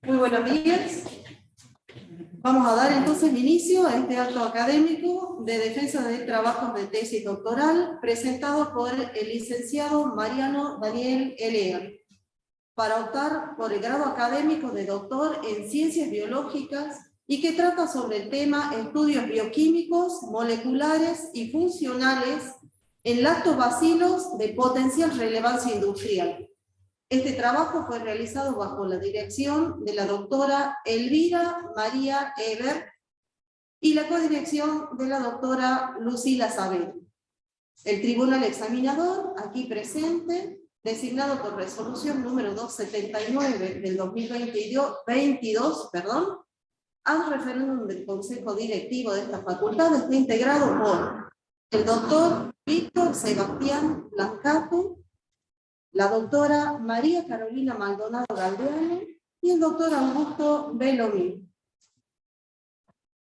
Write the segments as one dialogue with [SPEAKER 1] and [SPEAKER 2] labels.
[SPEAKER 1] Muy buenos días. Vamos a dar entonces inicio a este acto académico de defensa de trabajos de tesis doctoral presentado por el licenciado Mariano Daniel Elea para optar por el grado académico de doctor en Ciencias Biológicas y que trata sobre el tema estudios bioquímicos, moleculares y funcionales en lactobacilos de potencial relevancia industrial. Este trabajo fue realizado bajo la dirección de la doctora Elvira María Eber y la codirección de la doctora Lucila Saavedra. El tribunal examinador, aquí presente, designado por resolución número 279 del 2022, al referéndum del Consejo Directivo de esta facultad, está integrado por el doctor Víctor Sebastián Blancato, la doctora María Carolina Maldonado Galdeano y el doctor Augusto Belomí.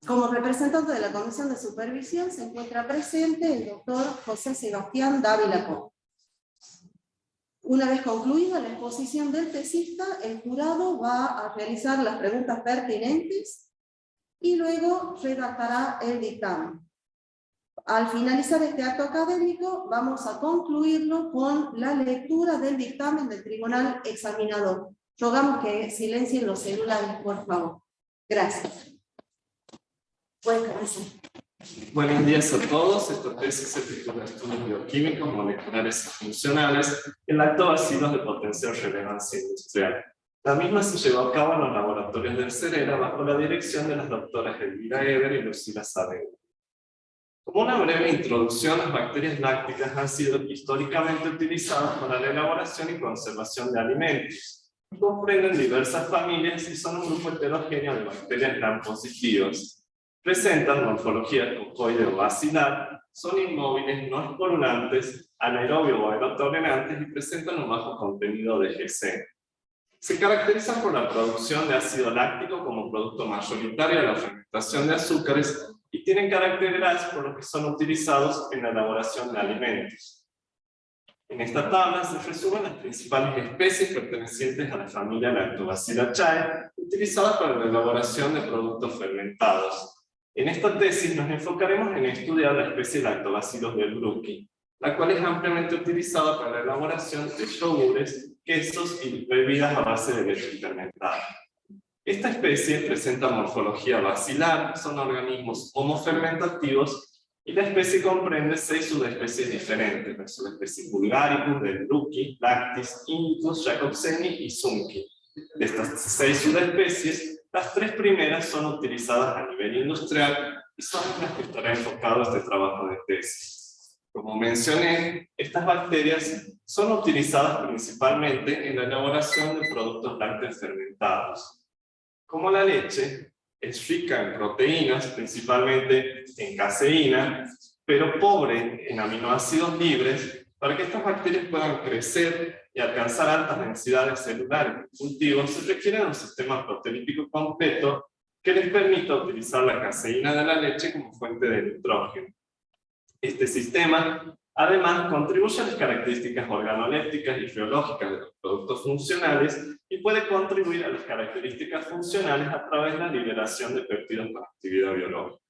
[SPEAKER 1] Como representante de la Comisión de Supervisión se encuentra presente el doctor José Sebastián Dávila Pó. Una vez concluida la exposición del tesista, el jurado va a realizar las preguntas pertinentes y luego redactará el dictamen. Al finalizar este acto académico, vamos a concluirlo con la lectura del dictamen del tribunal examinador. Rogamos que silencien los celulares, por favor. Gracias.
[SPEAKER 2] Buenos días a todos. Esta tesis se titula Estudios bioquímicos, moleculares y funcionales en lactobacilos de potencial relevancia industrial. La misma se llevó a cabo en los laboratorios del CERERA bajo la dirección de las doctoras Elvira Eber y Lucila Saavedra. Como una breve introducción, las bacterias lácticas han sido históricamente utilizadas para la elaboración y conservación de alimentos. Comprenden diversas familias y son un grupo heterogéneo de bacterias gram-positivas. Presentan morfología cocoide o bacilar, son inmóviles, no esporulantes, anaerobio o aerotolerantes y presentan un bajo contenido de GC. Se caracterizan por la producción de ácido láctico como producto mayoritario de la fermentación de azúcares y tienen carácter gras por lo que son utilizados en la elaboración de alimentos. En esta tabla se resumen las principales especies pertenecientes a la familia Lactobacilliaceae utilizadas para la elaboración de productos fermentados. En esta tesis nos enfocaremos en estudiar la especie Lactobacillus delbrueckii, la cual es ampliamente utilizada para la elaboración de yogures, quesos y bebidas a base de leche fermentada. Esta especie presenta morfología bacilar, son organismos homofermentativos y la especie comprende 6 subespecies diferentes: la subespecie vulgaricus, delbrueckii, lactis, indicus, jacobseni y zunki. De estas 6 subespecies, las 3 primeras son utilizadas a nivel industrial y son las que estará enfocado este trabajo de tesis. Como mencioné, estas bacterias son utilizadas principalmente en la elaboración de productos lácteos fermentados. Como la leche, es rica en proteínas, principalmente en caseína, pero pobre en aminoácidos libres. Para que estas bacterias puedan crecer y alcanzar altas densidades celulares en cultivos, se requiere un sistema proteolítico completo que les permita utilizar la caseína de la leche como fuente de nitrógeno. Este sistema, además, contribuye a las características organolépticas y biológicas de los productos funcionales y puede contribuir a las características funcionales a través de la liberación de péptidos con actividad biológica.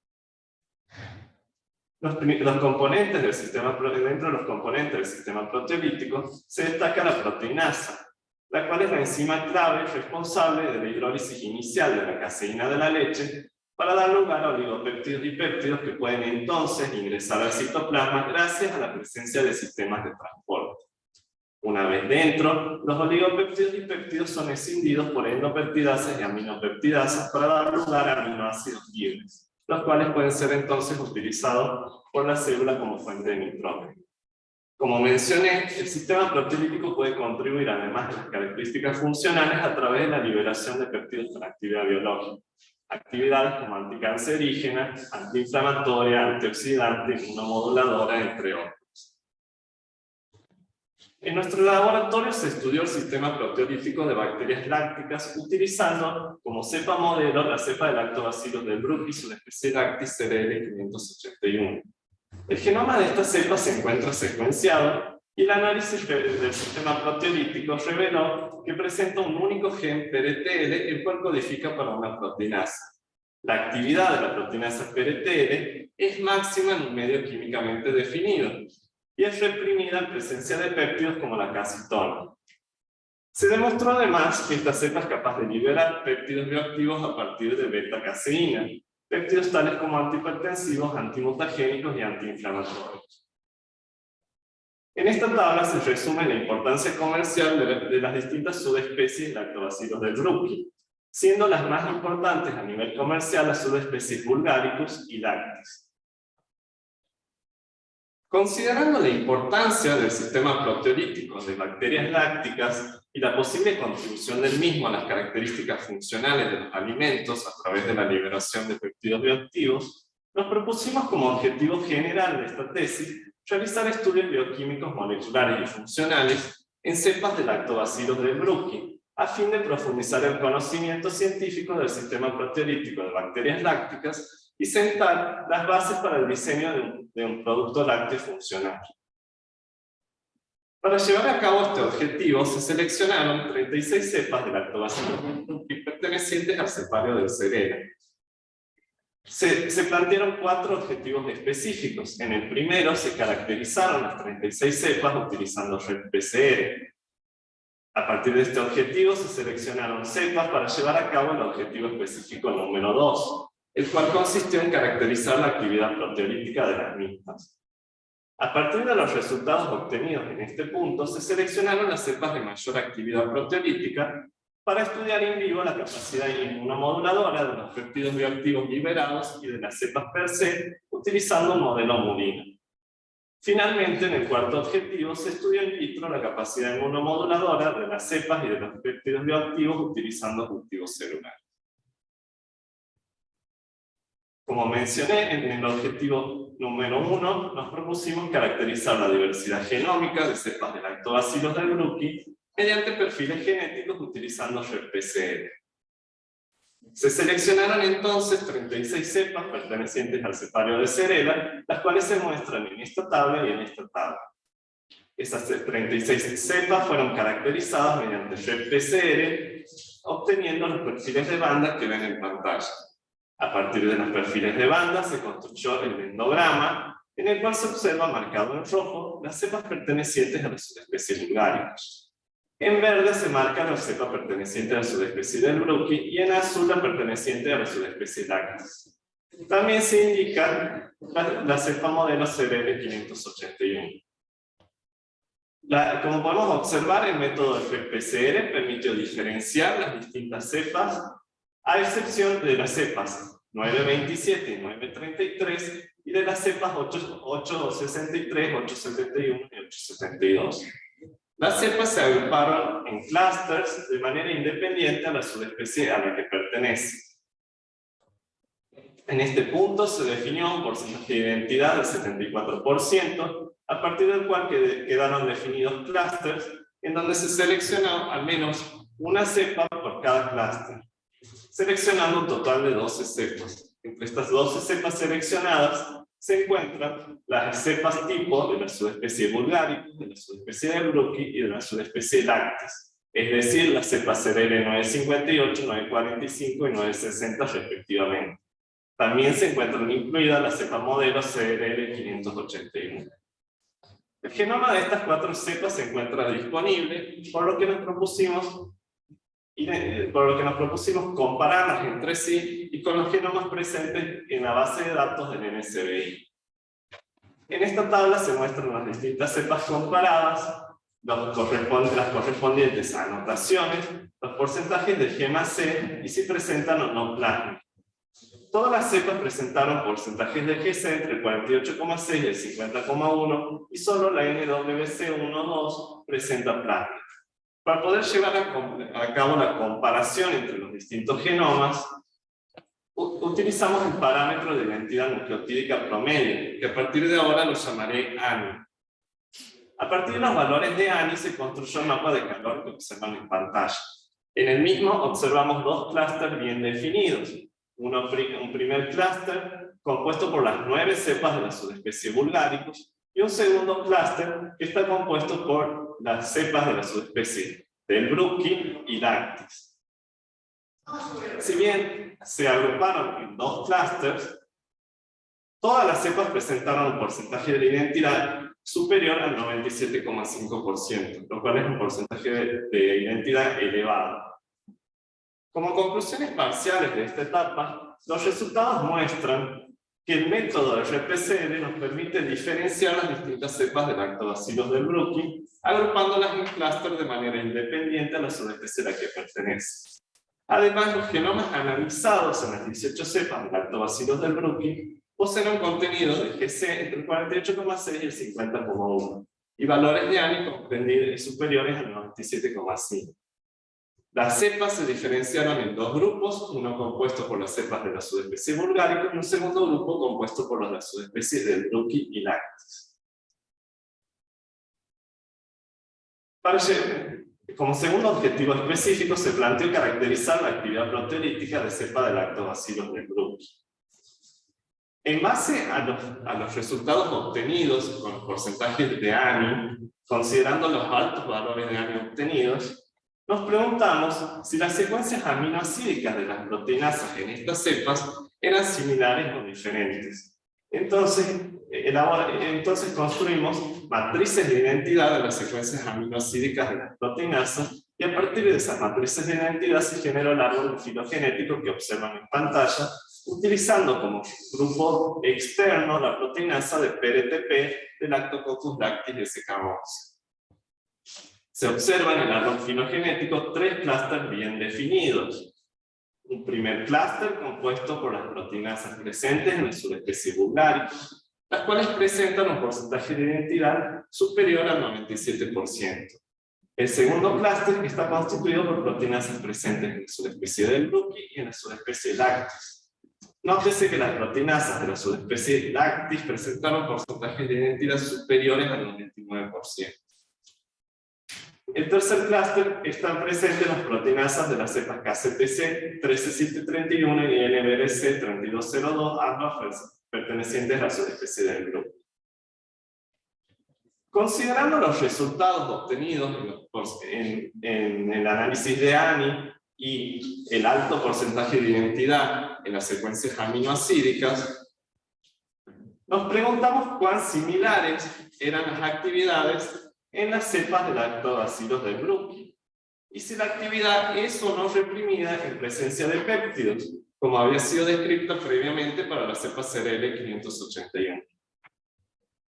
[SPEAKER 2] Los componentes del sistema, dentro de los componentes del sistema proteolítico se destaca la proteinasa, la cual es la enzima clave responsable de la hidrólisis inicial de la caseína de la leche para dar lugar a oligopéptidos y péptidos que pueden entonces ingresar al citoplasma gracias a la presencia de sistemas de transporte. Una vez dentro, los oligopéptidos y péptidos son escindidos por endopeptidasas y aminopeptidasas para dar lugar a aminoácidos libres, los cuales pueden ser entonces utilizados por la célula como fuente de nitrógeno. Como mencioné, el sistema proteolítico puede contribuir, además de las características funcionales, a través de la liberación de péptidos con actividad biológica. Actividades como anticancerígena, antiinflamatoria, antioxidante, inmunomoduladora, entre otros. En nuestro laboratorio se estudió el sistema proteolítico de bacterias lácticas utilizando como cepa modelo la cepa de Lactobacillus delbrueckii, su especie Lactis CRL581. El genoma de esta cepa se encuentra secuenciado Y el análisis del sistema proteolítico reveló que presenta un único gen PRTL, el cual codifica para una proteinasa. La actividad de la proteinasa PRTL es máxima en un medio químicamente definido y es reprimida en presencia de péptidos como la calcitona. Se demostró además que esta cepa es capaz de liberar péptidos bioactivos a partir de beta-caseína, péptidos tales como antihipertensivos, antimutagénicos y antiinflamatorios. En esta tabla se resume la importancia comercial de las distintas subespecies de lactobacilos del Bruki, siendo las más importantes a nivel comercial las subespecies Bulgaricus y Lactis. Considerando la importancia del sistema proteolítico de bacterias lácticas y la posible contribución del mismo a las características funcionales de los alimentos a través de la liberación de péptidos bioactivos, nos propusimos como objetivo general de esta tesis realizar estudios bioquímicos moleculares y funcionales en cepas de lactobacilos del Bruki, a fin de profundizar el conocimiento científico del sistema proteolítico de bacterias lácticas y sentar las bases para el diseño de un producto lácteo funcional. Para llevar a cabo este objetivo, se seleccionaron 36 cepas de lactobacilos del Bruki pertenecientes al cepario del Cerera. Se plantearon 4 objetivos específicos. En el primero se caracterizaron las 36 cepas utilizando RED-PCR. A partir de este objetivo se seleccionaron cepas para llevar a cabo el objetivo específico número 2, el cual consistió en caracterizar la actividad proteolítica de las mismas. A partir de los resultados obtenidos en este punto, se seleccionaron las cepas de mayor actividad proteolítica para estudiar in vivo la capacidad inmunomoduladora de los péptidos bioactivos liberados y de las cepas per se, utilizando un modelo murino. Finalmente, en el cuarto objetivo, se estudió in vitro la capacidad inmunomoduladora de las cepas y de los péptidos bioactivos utilizando cultivos celulares. Como mencioné, en el objetivo número 1, nos propusimos caracterizar la diversidad genómica de cepas de lactobacilos del Bruki mediante perfiles genéticos utilizando RED-PCR. Se seleccionaron entonces 36 cepas pertenecientes al cepario de Cerera, las cuales se muestran en esta tabla y en esta tabla. Esas 36 cepas fueron caracterizadas mediante RED-PCR, obteniendo los perfiles de banda que ven en pantalla. A partir de los perfiles de banda se construyó el endograma, en el cual se observa marcado en rojo las cepas pertenecientes a la subespecie Bulgaricus. En verde se marca la cepa perteneciente a la subespecie del Bruki y en azul la perteneciente a la subespecie Lactis. También se indica la cepa modelo CRL581. Como podemos observar, el método de RED-PCR permitió diferenciar las distintas cepas, a excepción de las cepas 927 y 933 y de las cepas 863, 871 y 872. Las cepas se agruparon en clústeres de manera independiente a la subespecie a la que pertenece. En este punto se definió un porcentaje de identidad del 74%, a partir del cual quedaron definidos clústeres en donde se seleccionó al menos una cepa por cada clúster, seleccionando un total de 12 cepas. Entre estas 12 cepas seleccionadas se encuentran las cepas tipo de la subespecie Bulgaricus, de la subespecie del Bruki y de la subespecie Lactis, es decir, las cepas CRL 958, 945 y 960 respectivamente. También se encuentran incluidas las cepas modelo CRL 581. El genoma de estas 4 cepas se encuentra disponible, por lo que nos propusimos compararlas entre sí y con los genomas presentes en la base de datos del NSBI. En esta tabla se muestran las distintas cepas comparadas, las correspondientes a anotaciones, los porcentajes de GMAC y si presentan o no plasma. Todas las cepas presentaron porcentajes de GC entre el 48,6 y el 50,1 y solo la NWC12 presenta plasma. Para poder llevar a cabo la comparación entre los distintos genomas, utilizamos el parámetro de identidad nucleotídica promedio, que a partir de ahora lo llamaré ANI. A partir de los valores de ANI se construyó el mapa de calor que observan en pantalla. En el mismo observamos 2 clústeres bien definidos. Un primer clúster compuesto por las 9 cepas de la subespecie Bulgaricus y un segundo clúster que está compuesto por las cepas de la subespecie del Brooklyn y Lactis. Si bien se agruparon en dos clústeres, todas las cepas presentaron un porcentaje de identidad superior al 97,5%, lo cual es un porcentaje de identidad elevado. Como conclusiones parciales de esta etapa, los resultados muestran que el método de RPCL nos permite diferenciar las distintas cepas de lactobacilos del Brooklyn, agrupándolas en clúster de manera independiente a la subespecie a la que pertenece. Además, los genomas analizados en las 18 cepas de lactobacilos del Brooklyn poseen un contenido de GC entre el 48,6 y el 50,1, y valores de ANI comprendidos superiores al 97,5. Las cepas se diferenciaron en dos grupos, uno compuesto por las cepas de la subespecie Bulgaricum y un segundo grupo compuesto por las de la subespecie del Brooklyn y Lactis. Como segundo objetivo específico, se planteó caracterizar la actividad proteolítica de cepa de lactobacilos del Brooklyn. En base a los resultados obtenidos con los porcentajes de ANI, considerando los altos valores de ANI obtenidos, nos preguntamos si las secuencias aminoácidicas de las proteinasas en estas cepas eran similares o diferentes. Entonces construimos matrices de identidad de las secuencias aminoácidicas de las proteinasas, y a partir de esas matrices de identidad se generó el árbol filogenético que observan en pantalla, utilizando como grupo externo la proteinasa de PRTP de Lactococcus lactis SK11. Se observa en el árbol filogenético tres clústeres bien definidos. Un primer clúster compuesto por las proteinasas presentes en la subespecie Bulgaricum, las cuales presentan un porcentaje de identidad superior al 97%. El segundo clúster está constituido por proteinasas presentes en la subespecie del Brooklyn y en la subespecie Lactis. Nótese que las proteinasas de la subespecie Lactis presentaron porcentajes de identidad superiores al 99%. El tercer clúster están presentes las proteinasas de las cepas KCTC 13731 y NBRC 3202, ambas pertenecientes a la subespecie del grupo. Considerando los resultados obtenidos en el análisis de ANI y el alto porcentaje de identidad en las secuencias aminoácidicas, nos preguntamos cuán similares eran las actividades en las cepas de lactobacilos del Brooklyn, y si la actividad es o no reprimida en presencia de péptidos, como había sido descrita previamente para la cepa CRL 581.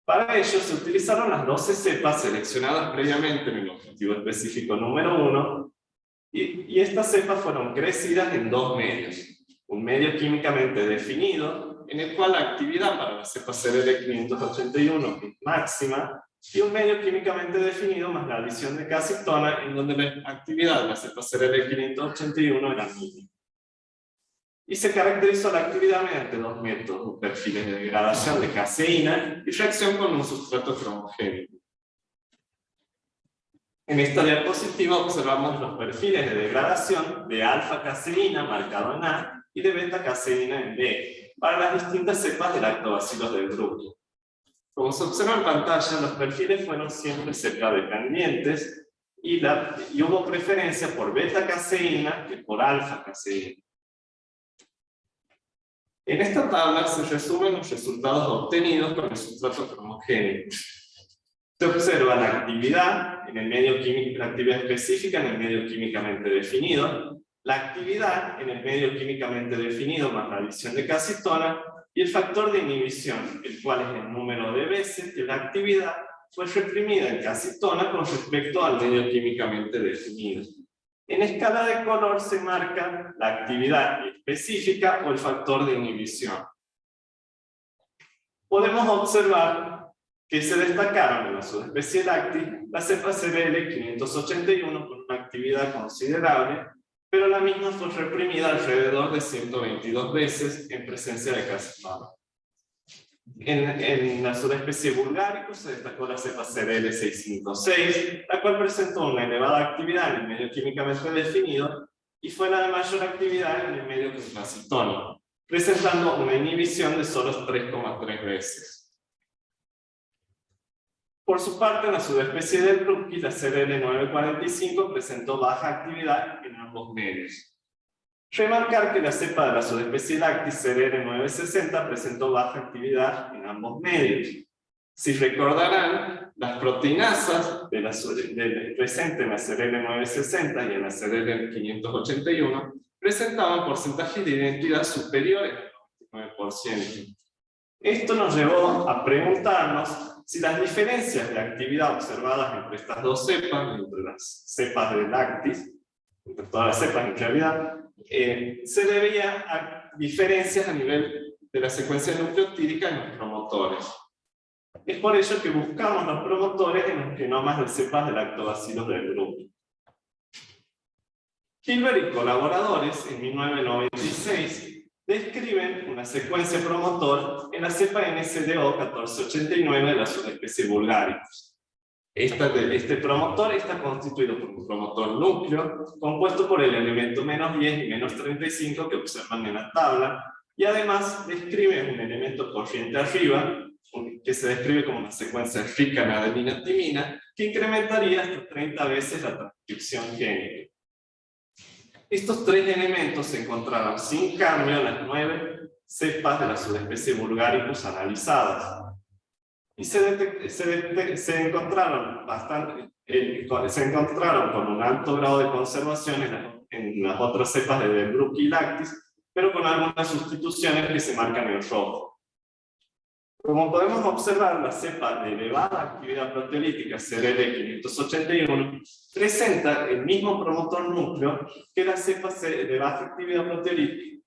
[SPEAKER 2] Para ello se utilizaron las 12 cepas seleccionadas previamente en el objetivo específico número 1, y estas cepas fueron crecidas en dos medios. Un medio químicamente definido, en el cual la actividad para la cepa CRL 581 es máxima, y un medio químicamente definido más la adición de casitona, en donde la actividad de la cepa CRL 581 era mínima. Y se caracterizó la actividad mediante dos métodos: perfiles de degradación de caseína y reacción con un sustrato cromogénico. En esta diapositiva observamos los perfiles de degradación de alfa-caseína marcado en A y de beta-caseína en B para las distintas cepas de lactobacilos del Brooklyn. Como se observa en pantalla, los perfiles fueron siempre cepa dependientes y hubo preferencia por beta-caseína que por alfa-caseína. En esta tabla se resumen los resultados obtenidos con el sustrato cromogénico. Se observa la actividad en el medio químico, la actividad específica en el medio químicamente definido, la actividad en el medio químicamente definido más la adición de casitona, y el factor de inhibición, el cual es el número de veces que la actividad fue reprimida en casitona con respecto al medio químicamente definido. En escala de color se marca la actividad específica o el factor de inhibición. Podemos observar que se destacaron en la subespecie Lactis la cepa CRL 581 con una actividad considerable, pero la misma fue reprimida alrededor de 122 veces en presencia de casitona. En la subespecie Bulgaricum se destacó la cepa CRL 656, la cual presentó una elevada actividad en el medio químicamente definido y fue la de mayor actividad en el medio con casitona, presentando una inhibición de solo 3,3 veces. Por su parte, en la subespecie del Brookie, la CRL945 presentó baja actividad en ambos medios. Remarcar que la cepa de la subespecie Lactis CRL960 presentó baja actividad en ambos medios. Si recordarán, las proteinasas presentes en la CRL960 y en la CRL581 presentaban porcentajes de identidad superiores al 99%. Esto nos llevó a preguntarnos si las diferencias de actividad observadas entre estas dos cepas, entre las cepas de Lactis, entre todas las cepas en realidad, se debía a diferencias a nivel de la secuencia nucleotídica en los promotores. Es por ello que buscamos los promotores en los genomas de cepas de lactobacilos del grupo. Hilbert y colaboradores en 1996 describen una secuencia promotor en la cepa NSDO 1489 de la subespecie vulgaricus. Este promotor está constituido por un promotor núcleo compuesto por el elemento -10 y -35 que observan en la tabla, y además describe un elemento corriente arriba que se describe como una secuencia rica en adenina-timina que incrementaría hasta 30 veces la transcripción génica. Estos tres elementos se encontraron sin cambio en las 9 cepas de la subespecie vulgaricus analizadas. Y se encontraron con un alto grado de conservación en las otras cepas de Delbruck y Lactis, pero con algunas sustituciones que se marcan en rojo. Como podemos observar, la cepa de elevada actividad proteolítica CRL581 presenta el mismo promotor núcleo que la cepa de baja actividad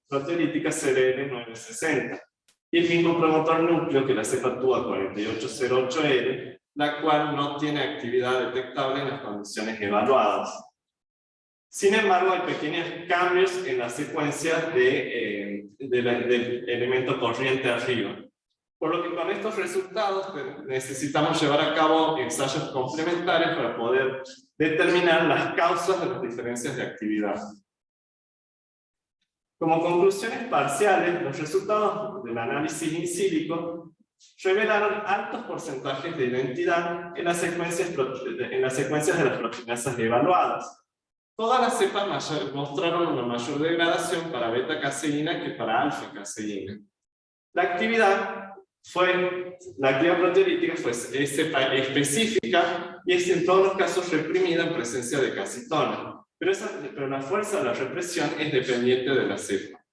[SPEAKER 2] proteolítica CRL960, y el mismo promotor núcleo que la cepa TUA 4808L, la cual no tiene actividad detectable en las condiciones evaluadas. Sin embargo, hay pequeños cambios en la secuencia del elemento corriente arriba. Por lo que con estos resultados necesitamos llevar a cabo ensayos complementarios para poder determinar las causas de las diferencias de actividad. Como conclusiones parciales, los resultados del análisis in silico revelaron altos porcentajes de identidad en las secuencias de las proteinasas evaluadas. Todas las cepas mostraron una mayor degradación para beta-caseína que para alfa-caseína. La actividad proteolítica fue cepa específica y es en todos los casos reprimida en presencia de calcitonas, pero la fuerza de la represión es dependiente de la cepa.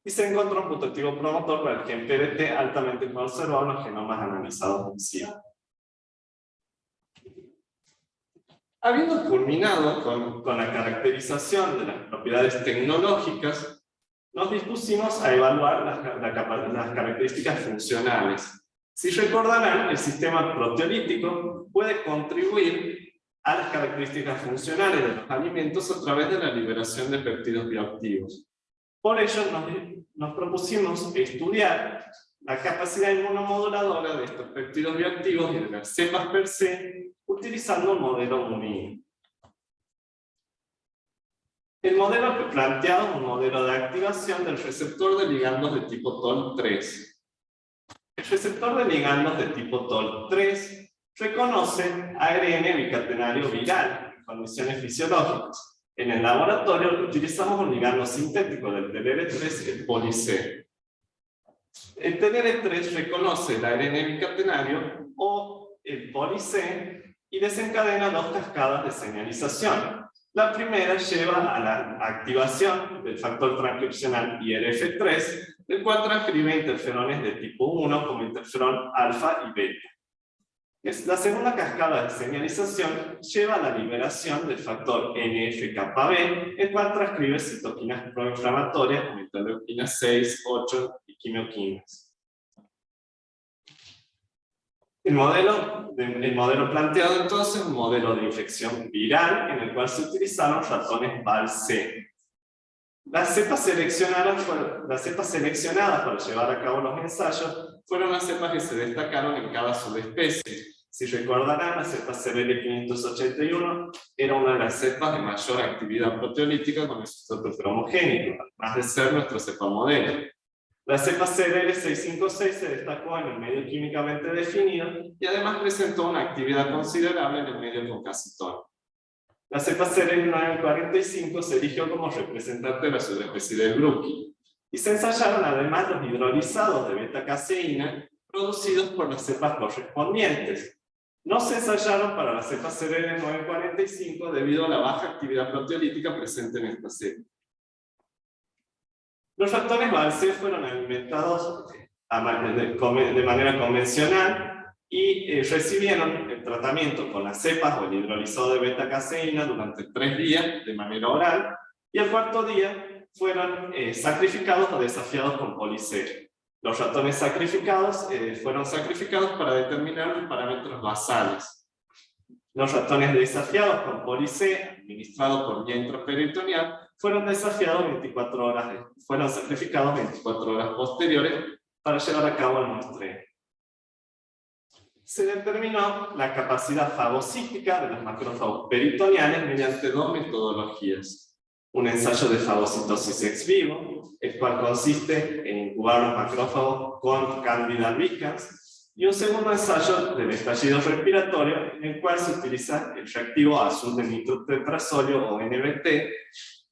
[SPEAKER 2] Y se encontró un putativo promotor para el gen PDT altamente conservado en los genomas analizados en SIA. Habiendo culminado con la caracterización de las propiedades tecnológicas, nos dispusimos a evaluar las características funcionales. Si recordarán, el sistema proteolítico puede contribuir a las características funcionales de los alimentos a través de la liberación de péptidos bioactivos. Por ello, nos propusimos estudiar la capacidad inmunomoduladora de estos péptidos bioactivos y de las cepas per se, utilizando el modelo MUNI. El modelo planteado es un modelo de activación del receptor de ligandos de tipo TOL3. El receptor de ligandos de tipo TOL3 reconoce ARN bicatenario viral en condiciones fisiológicas. En el laboratorio utilizamos un ligando sintético del TLR3, el poli-C. El TLR3 reconoce el ARN bicatenario o el poli-C y desencadena dos cascadas de señalización. La primera lleva a la activación del factor transcripcional IRF3, el cual transcribe interferones de tipo 1 como interferón alfa y beta. La segunda cascada de señalización lleva a la liberación del factor NF-κB, el cual transcribe citoquinas proinflamatorias como interleuquina 6, 8 y quimioquinas. El modelo planteado entonces es un modelo de infección viral en el cual se utilizaron ratones BAL-C. Las cepas seleccionadas para llevar a cabo los ensayos fueron las cepas que se destacaron en cada subespecie. Si recordarán, la cepa CRL581 era una de las cepas de mayor actividad proteolítica con el sustrato homogénico, además de ser nuestra cepa modelo. La cepa CDL656 se destacó en el medio químicamente definido y además presentó una actividad considerable en el medio con calcitonas. La cepa CDL945 se eligió como representante de la subespecie del Brookie y se ensayaron además los hidrolizados de beta-caseína producidos por las cepas correspondientes. No se ensayaron para la cepa CDL945 debido a la baja actividad proteolítica presente en esta cepa. Los ratones Balcé fueron alimentados de manera convencional y recibieron el tratamiento con las cepas o el hidrolizado de beta-caseína durante 3 días de manera oral, y al 4.º día fueron sacrificados o desafiados con Poli-C. Los ratones sacrificados fueron sacrificados para determinar los parámetros basales. Los ratones desafiados con Poli-C, administrados por vía intraperitoneal, fueron sacrificados 24 horas posteriores para llevar a cabo el muestreo. Se determinó la capacidad fagocítica de los macrófagos peritoneales mediante 2 metodologías. Un ensayo de fagocitosis ex vivo, el cual consiste en incubar los macrófagos con Candida albicans, y un segundo ensayo del estallido respiratorio, en el cual se utiliza el reactivo azul de nitrotetrazolio o NBT,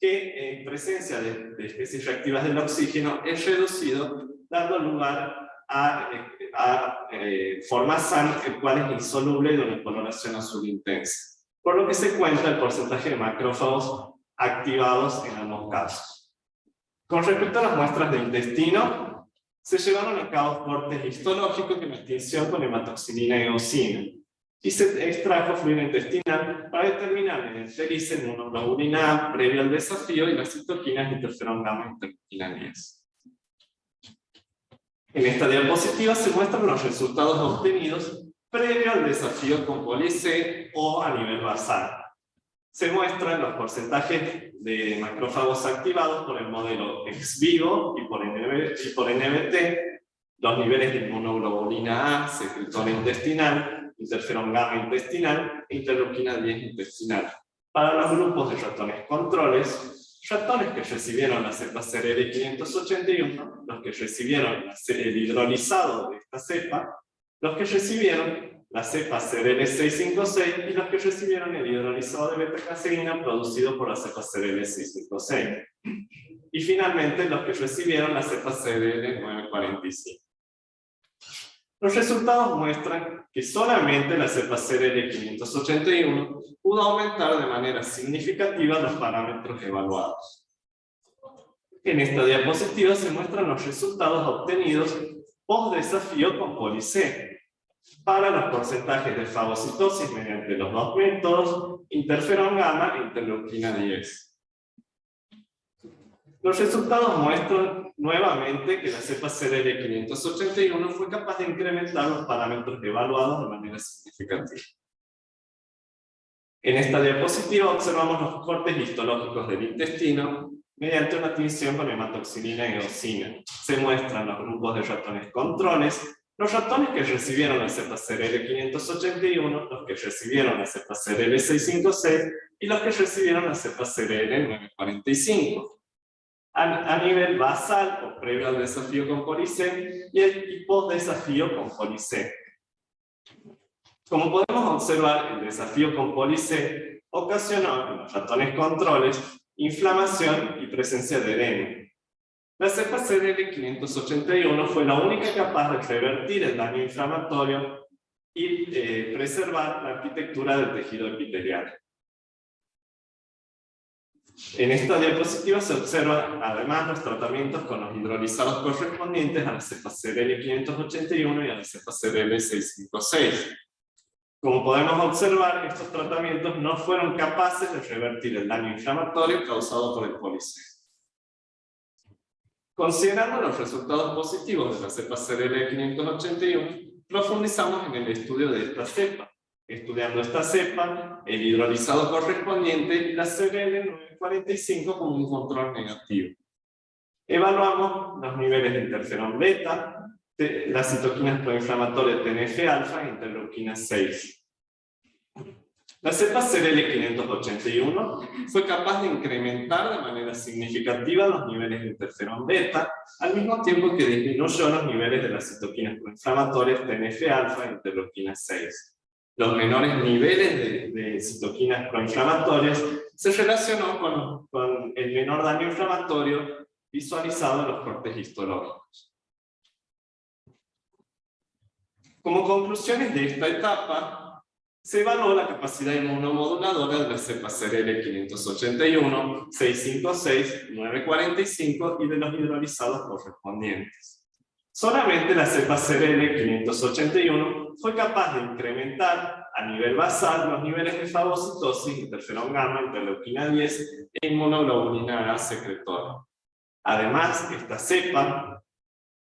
[SPEAKER 2] que en presencia de especies reactivas del oxígeno es reducido, dando lugar a formazan, el cual es insoluble y de una coloración azul intensa, por lo que se cuenta el porcentaje de macrófagos activados en ambos casos. Con respecto a las muestras de intestino, se llevaron a cabo cortes histológicos de extinción con hematoxilina y eosina, y se extrajo fluido intestinal para determinar el enterice en inmunoglobulina A previo al desafío y las citoquinas interferón gamma interleuquina 10. En esta diapositiva se muestran los resultados obtenidos previo al desafío con Poli-C o a nivel basal. Se muestran los porcentajes de macrófagos activados por el modelo ex vivo y por NBT, los niveles de inmunoglobulina A, secretona intestinal, interferón gamma intestinal e interleuquina 10 intestinal. Para los grupos de ratones controles, ratones que recibieron la cepa CRL581, los que recibieron el hidrolizado de esta cepa, los que recibieron la cepa CRL656 y los que recibieron el hidrolizado de beta-caseína producido por la cepa CRL656. Y finalmente los que recibieron la cepa CRL945. Los resultados muestran que solamente la cepa CRL581 pudo aumentar de manera significativa los parámetros evaluados. En esta diapositiva se muestran los resultados obtenidos post desafío con Poli-C para los porcentajes de fagocitosis mediante los 2 métodos, interferón gamma e interleuquina 10. Los resultados muestran nuevamente que la cepa CRL581 fue capaz de incrementar los parámetros evaluados de manera significativa. En esta diapositiva observamos los cortes histológicos del intestino mediante una tinción con hematoxilina y eosina. Se muestran los grupos de ratones controles, los ratones que recibieron la cepa CRL581, los que recibieron la cepa CRL656 y los que recibieron la cepa CRL945. A nivel basal o previo al desafío con Poli-C y post desafío con Poli-C. Como podemos observar, el desafío con Poli-C ocasionó en los ratones controles inflamación y presencia de edema. La cepa CRL581 fue la única capaz de revertir el daño inflamatorio y preservar la arquitectura del tejido epitelial. En esta diapositiva se observan además los tratamientos con los hidrolizados correspondientes a la cepa CRL581 y a la cepa CRL656. Como podemos observar, estos tratamientos no fueron capaces de revertir el daño inflamatorio causado por el Poli-C. Considerando los resultados positivos de la cepa CRL581, profundizamos en el estudio de esta cepa, estudiando esta cepa, el hidrolizado correspondiente y la CRL945 como un control negativo. Evaluamos los niveles de interferón beta, las citoquinas proinflamatorias TNF-alfa e interleuquina 6. La cepa CRL581 fue capaz de incrementar de manera significativa los niveles de interferón beta, al mismo tiempo que disminuyó los niveles de las citoquinas proinflamatorias TNF-alfa e interleuquina 6. Los menores niveles de citoquinas proinflamatorias se relacionó con el menor daño inflamatorio visualizado en los cortes histológicos. Como conclusiones de esta etapa, se evaluó la capacidad inmunomoduladora de la cepa CRL581, 656, 945 y de los hidrolizados correspondientes. Solamente la cepa CRL581 fue capaz de incrementar a nivel basal los niveles de fagocitosis, interferón gamma, interleuquina 10 e inmunoglobulina A secretora. Además, esta cepa,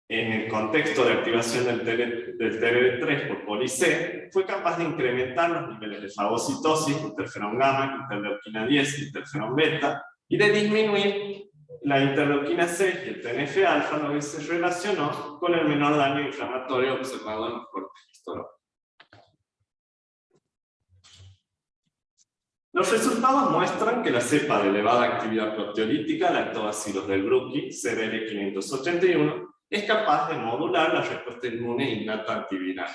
[SPEAKER 2] en el contexto de activación del TLR3 por poli-C, fue capaz de incrementar los niveles de fagocitosis, interferón gamma, interleuquina 10, interferón beta, y de disminuir la interleuquina 6 y el TNF-alfa, lo que se relacionó con el menor daño inflamatorio observado en los cortes histológicos. Los resultados muestran que la cepa de elevada actividad proteolítica, lactobacilos del Bruki, CRL581, es capaz de modular la respuesta inmune innata antiviral.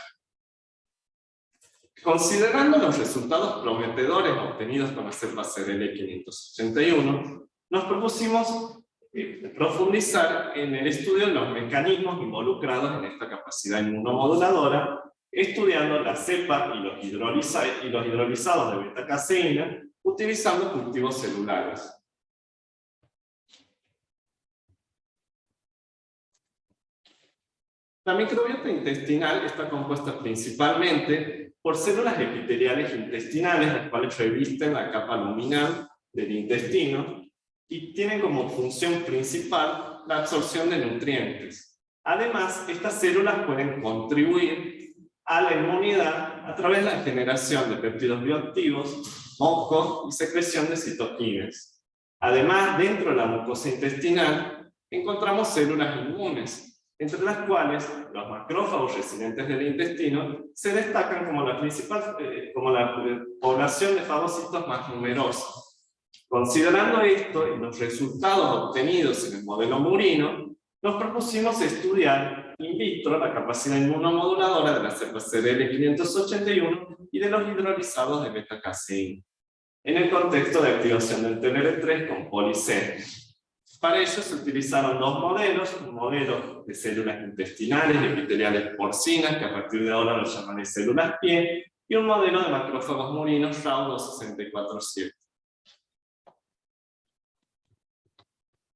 [SPEAKER 2] Considerando los resultados prometedores obtenidos con la cepa CRL581, nos propusimos profundizar en el estudio de los mecanismos involucrados en esta capacidad inmunomoduladora, estudiando la cepa y los hidrolizados de beta-caseína, utilizando cultivos celulares. La microbiota intestinal está compuesta principalmente por células epiteliales intestinales, las cuales revisten la capa luminal del intestino y tienen como función principal la absorción de nutrientes. Además, estas células pueden contribuir a la inmunidad a través de la generación de péptidos bioactivos, moco y secreción de citoquinas. Además, dentro de la mucosa intestinal encontramos células inmunes, entre las cuales los macrófagos residentes del intestino se destacan como la población de fagocitos más numerosa. Considerando esto y los resultados obtenidos en el modelo murino, nos propusimos estudiar in vitro la capacidad inmunomoduladora de la cepa CRL581 y de los hidrolizados de beta-caseína, en el contexto de activación del TLR3 con poli-C. Para ello se utilizaron dos modelos, un modelo de células intestinales y epiteliales porcinas, que a partir de ahora lo llamaré células pie, y un modelo de macrófagos murinos RAU264-7.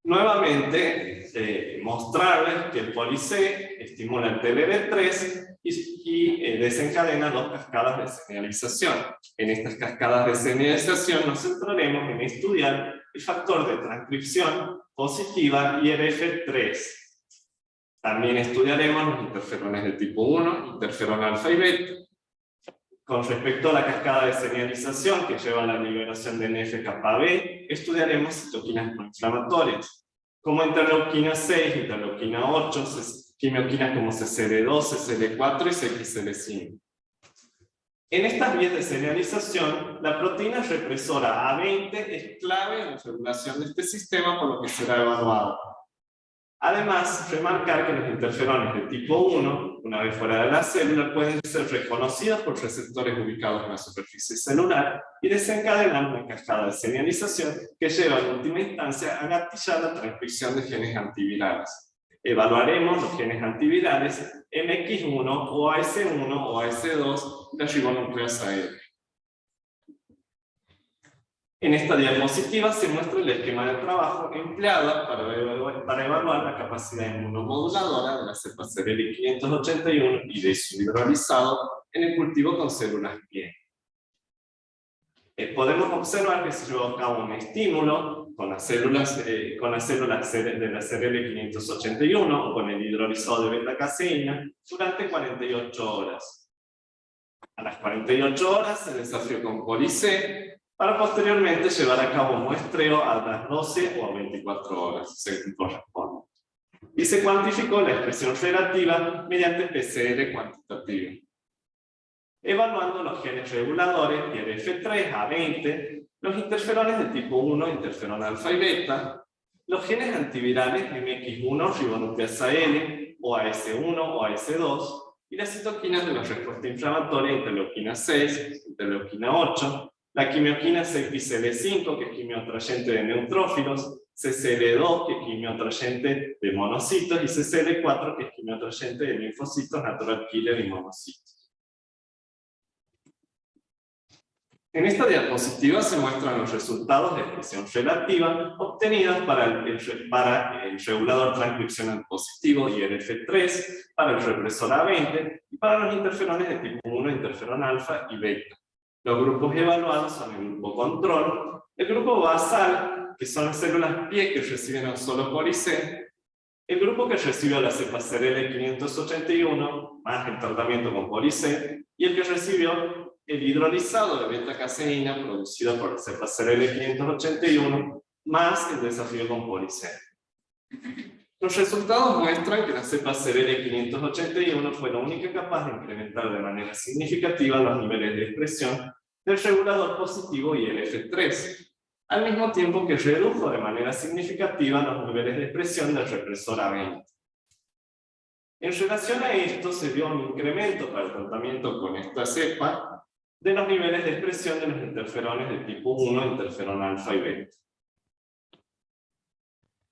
[SPEAKER 2] Nuevamente, mostrarles que el poli-C estimula el TLR3 y desencadena dos cascadas de señalización. En estas cascadas de señalización nos centraremos en estudiar el factor de transcripción positiva IRF3. También estudiaremos los interferones de tipo 1, interferón alfa y beta. Con respecto a la cascada de señalización que lleva a la liberación de NF-κB, estudiaremos citoquinas proinflamatorias, como interleuquina 6, interleuquina 8, quimioquinas como CCD2, CCD4 y CXL5. En estas vías de señalización, la proteína represora A20 es clave en la regulación de este sistema, por lo que será evaluado. Además, remarcar que los interferones de tipo 1, una vez fuera de la célula, pueden ser reconocidos por receptores ubicados en la superficie celular y desencadenar una cascada de señalización que lleva en última instancia a gatillar la transcripción de genes antivirales. Evaluaremos los genes antivirales MX1 o AS1 o AS2 de la ribonucleasa R. En esta diapositiva se muestra el esquema de trabajo empleado para evaluar la capacidad inmunomoduladora de la cepa CRL581 y de su hidrolizado en el cultivo con células pie. Podemos observar que se llevó a cabo un estímulo con las células de la CRL581 o con el hidrolizado de beta-caseína durante 48 horas. A las 48 horas se desafió con poli-C para posteriormente llevar a cabo un muestreo a las 12 o a 24 horas, según corresponde. Y se cuantificó la expresión relativa mediante PCR cuantitativa. evaluando los genes reguladores IRF3 a 20, los interferones de tipo 1, interferón alfa y beta, los genes antivirales MX1, ribonucleasa L, o AS1 o AS2, y las citoquinas de la respuesta inflamatoria, interleuquina 6, interleuquina 8, la quimioquina CXCL5, que es quimioatrayente de neutrófilos, CCL2, que es quimioatrayente de monocitos, y CCL4, que es quimioatrayente de linfocitos, natural killer y monocitos. En esta diapositiva se muestran los resultados de expresión relativa obtenidos para el regulador transcripcional positivo IRF3, para el represor A20 y para los interferones de tipo 1, interferón alfa y beta. Los grupos evaluados son el grupo control, el grupo basal, que son las células pie que reciben un solo POLIC, el grupo que recibió la cepa CRL581 más el tratamiento con POLIC, y el que recibió el hidrolizado de beta-caseína producido por la cepa CRL581 más el desafío con POLIC. Los resultados muestran que la cepa CRL581 fue la única capaz de incrementar de manera significativa los niveles de expresión del regulador positivo IRF3, al mismo tiempo que redujo de manera significativa los niveles de expresión del represor A20. En relación a esto, se dio un incremento para el tratamiento con esta cepa de los niveles de expresión de los interferones de tipo 1, interferón alfa y beta.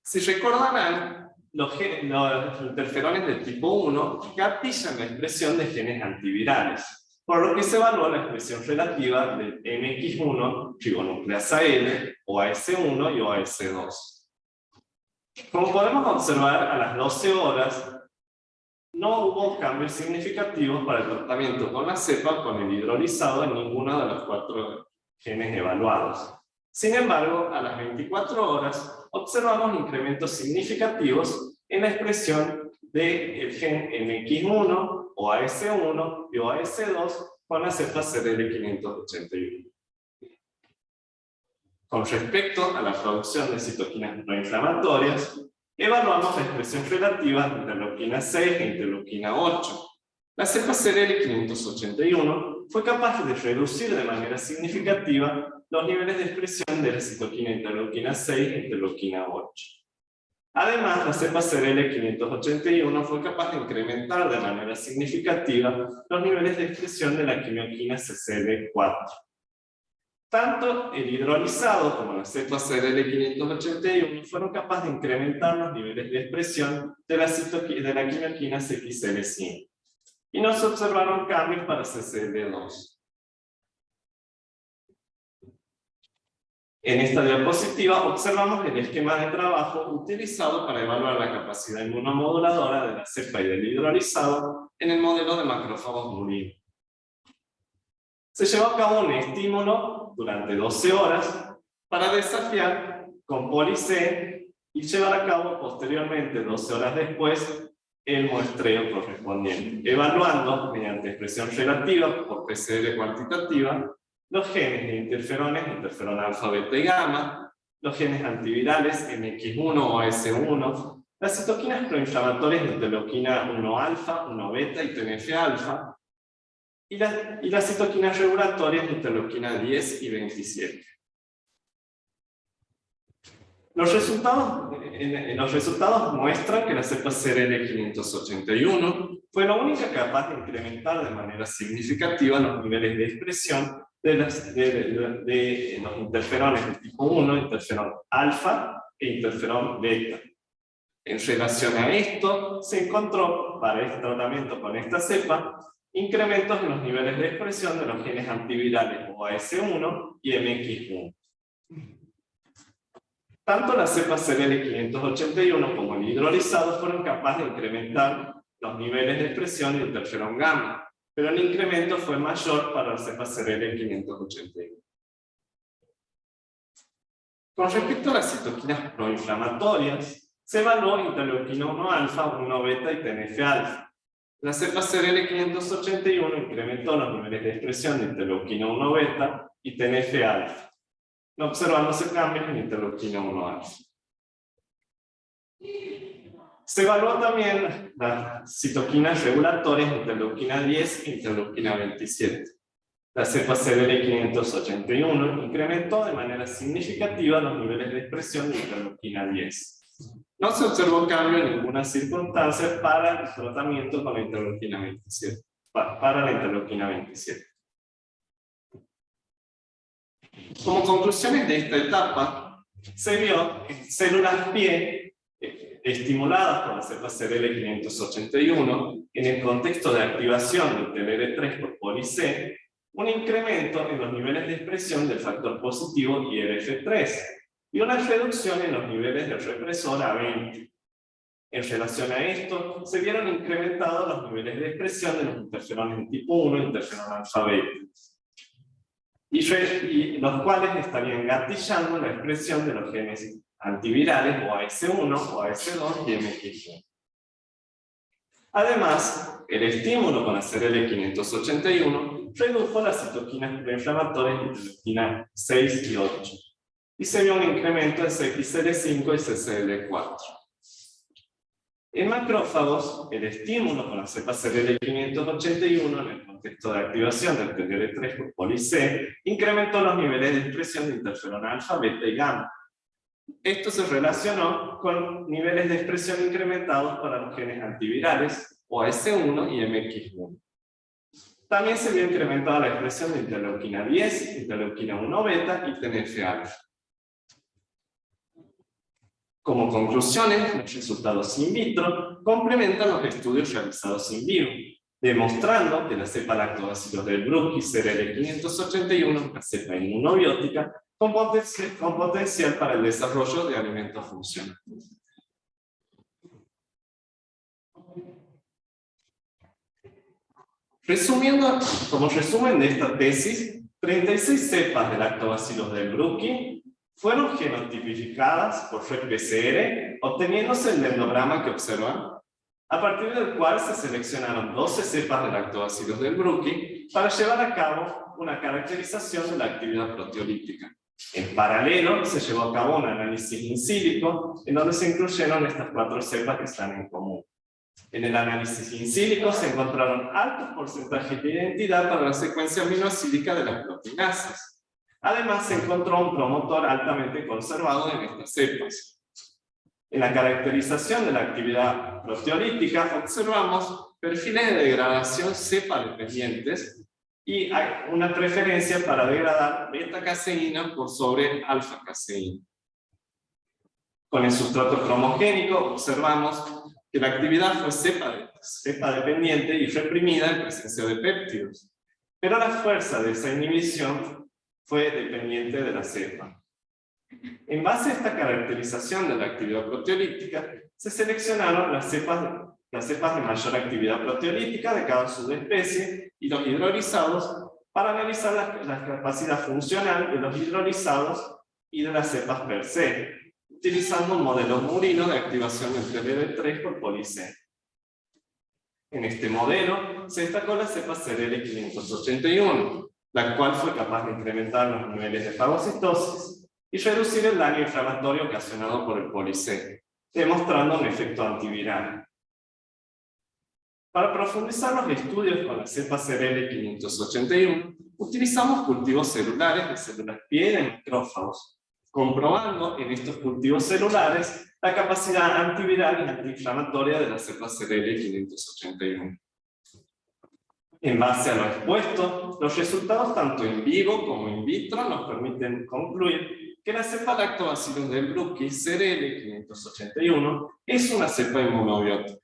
[SPEAKER 2] Si recordarán, los interferones de tipo 1 gatillan la expresión de genes antivirales, por lo que se evaluó la expresión relativa del MX1, ribonucleasa L, o AS1 y OAS2. Como podemos observar, a las 12 horas, no hubo cambios significativos para el tratamiento con la cepa con el hidrolizado en ninguno de los 4 genes evaluados. Sin embargo, a las 24 horas observamos incrementos significativos en la expresión del gen MX1, OAS1 y OAS2 con la cepa CRL581. Con respecto a la producción de citoquinas proinflamatorias, evaluamos la expresión relativa de interleuquina 6 e interleuquina 8. La cepa CRL581 fue capaz de reducir de manera significativa los niveles de expresión de la citoquina interleuquina 6 e interleuquina 8. Además, la cepa CRL581 fue capaz de incrementar de manera significativa los niveles de expresión de la quimioquina CCL4. Tanto el hidrolizado como la cepa CRL581 fueron capaces de incrementar los niveles de expresión de la quimioquina CXCL5. Y no se observaron cambios para CCL2. En esta diapositiva observamos el esquema de trabajo utilizado para evaluar la capacidad inmunomoduladora de la cepa y del hidrolizado en el modelo de macrófagos murino. Se llevó a cabo un estímulo durante 12 horas para desafiar con POLIC y llevar a cabo posteriormente, 12 horas después, el muestreo correspondiente, evaluando mediante expresión relativa por PCR cuantitativa los genes de interferones, interferón alfa, beta y gamma, los genes antivirales MX1 o AS1, las citoquinas proinflamatorias de interleuquina 1 alfa, 1 beta y TNF alfa, y las citoquinas regulatorias de interleuquina 10 y 27. Los resultados muestran que la cepa CRL581 fue la única capaz de incrementar de manera significativa los niveles de expresión de los interferones de tipo 1, interferón alfa e interferón beta. En relación a esto, se encontró para este tratamiento con esta cepa incrementos en los niveles de expresión de los genes antivirales OAS1 y MX1. Tanto la cepa CRL581 como el hidrolizado fueron capaces de incrementar los niveles de expresión de interferón gamma, pero el incremento fue mayor para la cepa CRL581. Con respecto a las citoquinas proinflamatorias, se evaluó interleuquina 1 alfa, 1 beta y TNF alfa. La cepa CRL581 incrementó los niveles de expresión de interleuquina 1 beta y TNF alfa, no observándose cambios en interleuquina 1 alfa. Se evaluó también las citoquinas regulatorias, interleuquina 10 e interleuquina 27. La cepa CDL581 incrementó de manera significativa los niveles de expresión de interleuquina 10. No se observó cambio en ninguna circunstancia para el tratamiento con la interleuquina 27. Para la interleuquina 27. Como conclusiones de esta etapa, se vio en células pie estimuladas por la cepa CDL581 en el contexto de activación del TLR3 por poli-C, un incremento en los niveles de expresión del factor positivo IRF3 y una reducción en los niveles del represor A20. En relación a esto, se vieron incrementados los niveles de expresión de los interferones tipo 1 e interferón alfa-beta, y los cuales estarían gatillando la expresión de los genes antivirales o AS1 o AS2 y MXG. Además, el estímulo con la CDL581 redujo las citoquinas preinflamatorias de interleuquina 6 y 8, y se vio un incremento de CXCL5 y CCL4. En macrófagos, el estímulo con la cepa CDL581 en el contexto de activación del TLR3 por poli-C incrementó los niveles de expresión de interferón alfa, beta y gamma. Esto se relacionó con niveles de expresión incrementados para los genes antivirales, OAS1 y MX1. También se vio incrementada la expresión de interleuquina 10, interleuquina 1 beta y TNF-alfa. Como conclusiones, los resultados in vitro complementan los estudios realizados in vivo, demostrando que la cepa lactobacillus del Brooke CDL581 es una cepa inmunobiótica con potencial para el desarrollo de alimentos funcionales. Resumiendo, como resumen de esta tesis, 36 cepas de lactobacillus del Brooke fueron genotipificadas por red PCR, obteniéndose el dendrograma que observan, a partir del cual se seleccionaron 12 cepas de lactobacillus del Brooke para llevar a cabo una caracterización de la actividad proteolítica. En paralelo, se llevó a cabo un análisis in silico, en donde se incluyeron estas 4 cepas que están en común. En el análisis in silico se encontraron altos porcentajes de identidad para la secuencia aminoacídica de las proteinasas. Además, se encontró un promotor altamente conservado en estas cepas. En la caracterización de la actividad proteolítica observamos perfiles de degradación cepa-dependientes y hay una preferencia para degradar beta-caseína por sobre alfa-caseína. Con el sustrato cromogénico observamos que la actividad fue cepa-dependiente y reprimida en presencia de péptidos, pero la fuerza de esa inhibición fue dependiente de la cepa. En base a esta caracterización de la actividad proteolítica, se seleccionaron las cepas de mayor actividad proteolítica de cada subespecie y los hidrolizados para analizar la capacidad funcional de los hidrolizados y de las cepas per se, utilizando un modelo murino de activación del TLR3 por poli-C. En este modelo se destacó la cepa CDL581, la cual fue capaz de incrementar los niveles de fagocitosis y reducir el daño inflamatorio ocasionado por el poli-C, demostrando un efecto antiviral. Para profundizar los estudios con la cepa CDL581, utilizamos cultivos celulares de células pie de macrófagos, comprobando en estos cultivos celulares la capacidad antiviral y antiinflamatoria de la cepa CDL581. En base a lo expuesto, los resultados tanto en vivo como in vitro nos permiten concluir que la cepa lactobacillus del Brooke CDL581 es una cepa inmunobiótica.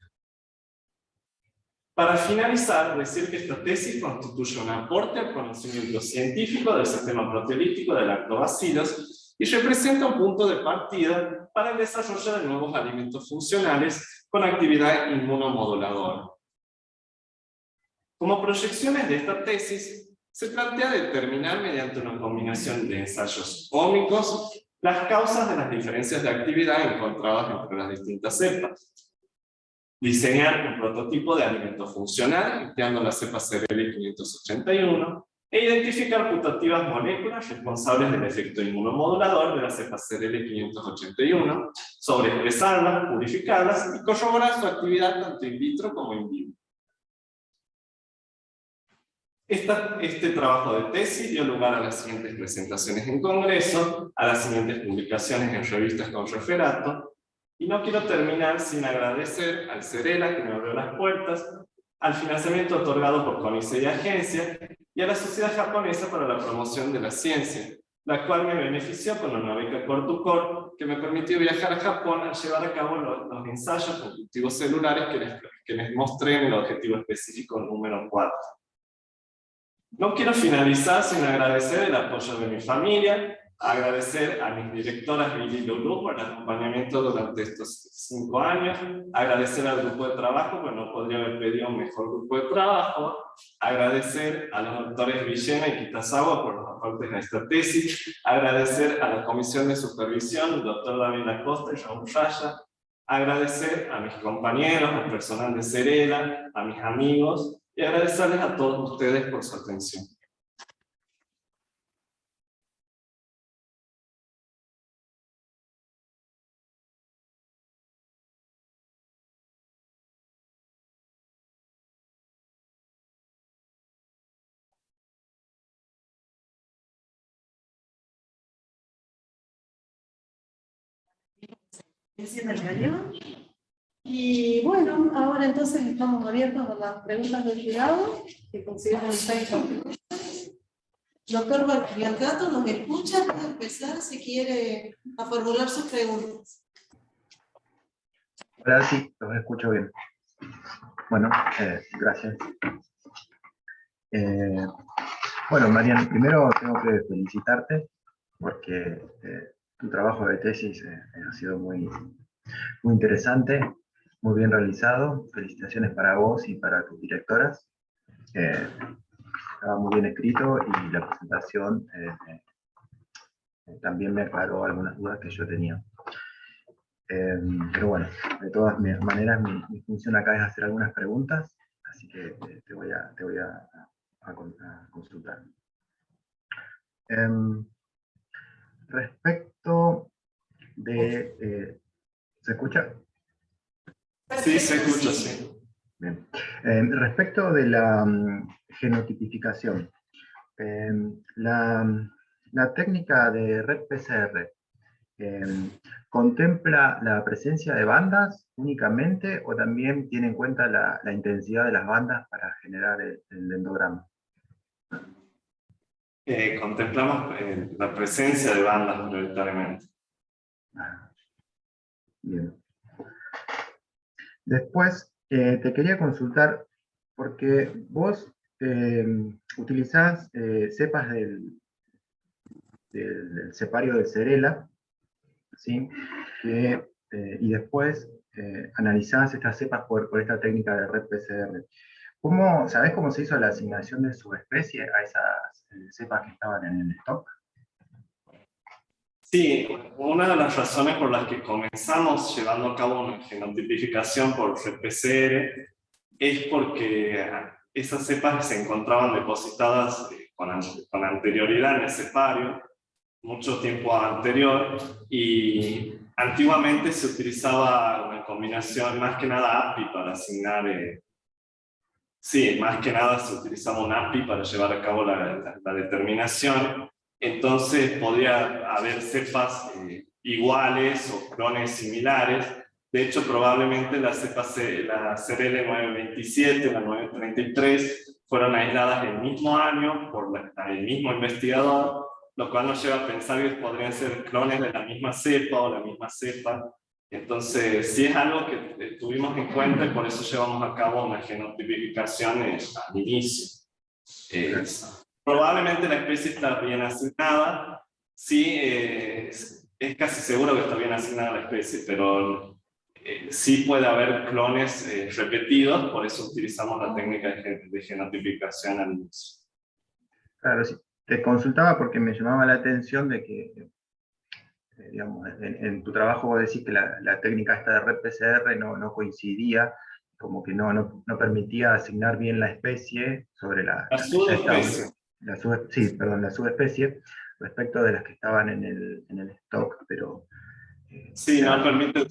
[SPEAKER 2] Para finalizar, decir que esta tesis constituye un aporte al conocimiento científico del sistema proteolítico de lactobacillus y representa un punto de partida para el desarrollo de nuevos alimentos funcionales con actividad inmunomoduladora. Como proyecciones de esta tesis, se plantea determinar mediante una combinación de ensayos ómicos las causas de las diferencias de actividad encontradas entre las distintas cepas. Diseñar un prototipo de alimento funcional, empleando la cepa CDL581, e identificar putativas moléculas responsables del efecto inmunomodulador de la cepa CRL581, sobreexpresarlas, purificarlas y corroborar su actividad tanto in vitro como in vivo. Este trabajo de tesis dio lugar a las siguientes presentaciones en congreso, a las siguientes publicaciones en revistas con referato, y no quiero terminar sin agradecer al CERELA que me abrió las puertas, al financiamiento otorgado por CONICET y agencia, y a la Sociedad Japonesa para la Promoción de la Ciencia, la cual me benefició con una beca Core2Core que me permitió viajar a Japón a llevar a cabo los ensayos con cultivos celulares que les mostré en el objetivo específico número 4. No quiero finalizar sin agradecer el apoyo de mi familia, agradecer a mis directoras Billy y Lulu por el acompañamiento durante estos 5 años, agradecer al grupo de trabajo, pues no podría haber pedido un mejor grupo de trabajo, agradecer a los doctores Villena y Kitazawa por los aportes a esta tesis, agradecer a la comisión de supervisión, el doctor David Acosta y Raúl Raya, agradecer a mis compañeros, al personal de CERELA, a mis amigos, y agradecerles a todos ustedes por su atención.
[SPEAKER 1] Y bueno, ahora entonces estamos abiertos a las preguntas del jurado, que consideran 6 participantes. Doctor Biancato, ¿nos escucha? Puede empezar si quiere a formular sus preguntas.
[SPEAKER 3] Ahora sí, los escucho bien. Bueno, gracias. Bueno, Marian, primero tengo que felicitarte porque tu trabajo de tesis ha sido muy interesante, muy bien realizado. Felicitaciones para vos y para tus directoras. Estaba muy bien escrito y la presentación también me aclaró algunas dudas que yo tenía. Pero bueno, de todas maneras mi función acá es hacer algunas preguntas, así que te voy a consultar. Respecto de... ¿se escucha?
[SPEAKER 2] Sí, se escucha, sí.
[SPEAKER 3] Bien. Respecto de la genotipificación, la técnica de red PCR, ¿contempla la presencia de bandas únicamente o también tiene en cuenta la intensidad de las bandas para generar el dendrograma?
[SPEAKER 2] Contemplamos la presencia de bandas prioritariamente.
[SPEAKER 3] Bien. Después, te quería consultar, porque vos utilizás cepas del cepario de CERELA, ¿sí? Y después analizás estas cepas por esta técnica de red PCR. ¿Sabés cómo se hizo la asignación de subespecie a esas cepas que estaban en el stock?
[SPEAKER 2] Sí, una de las razones por las que comenzamos llevando a cabo una genotipificación por red-PCR es porque esas cepas se encontraban depositadas con anterioridad en el cepario, mucho tiempo anterior, y antiguamente se utilizaba una combinación más que nada API para asignar, más que nada se utilizaba un API para llevar a cabo la determinación. Entonces podría haber cepas iguales o clones similares. De hecho, probablemente la CRL927 o la 933 fueron aisladas el mismo año por el mismo investigador, lo cual nos lleva a pensar que podrían ser clones de la misma cepa o la misma cepa. Entonces, sí es algo que tuvimos en cuenta y por eso llevamos a cabo una genotipificación al inicio. Probablemente la especie está bien asignada, sí, es casi seguro que está bien asignada la especie, pero sí puede haber clones repetidos, por eso utilizamos la técnica de genotipificación al inicio.
[SPEAKER 3] Claro, sí. Te consultaba porque me llamaba la atención de que, digamos, en tu trabajo vos decís que la técnica esta de red PCR no coincidía, como que no permitía asignar bien la especie sobre la
[SPEAKER 2] subespecie.
[SPEAKER 3] sí, perdón, la subespecie, respecto de las que estaban en el stock, pero
[SPEAKER 2] Sí, no permite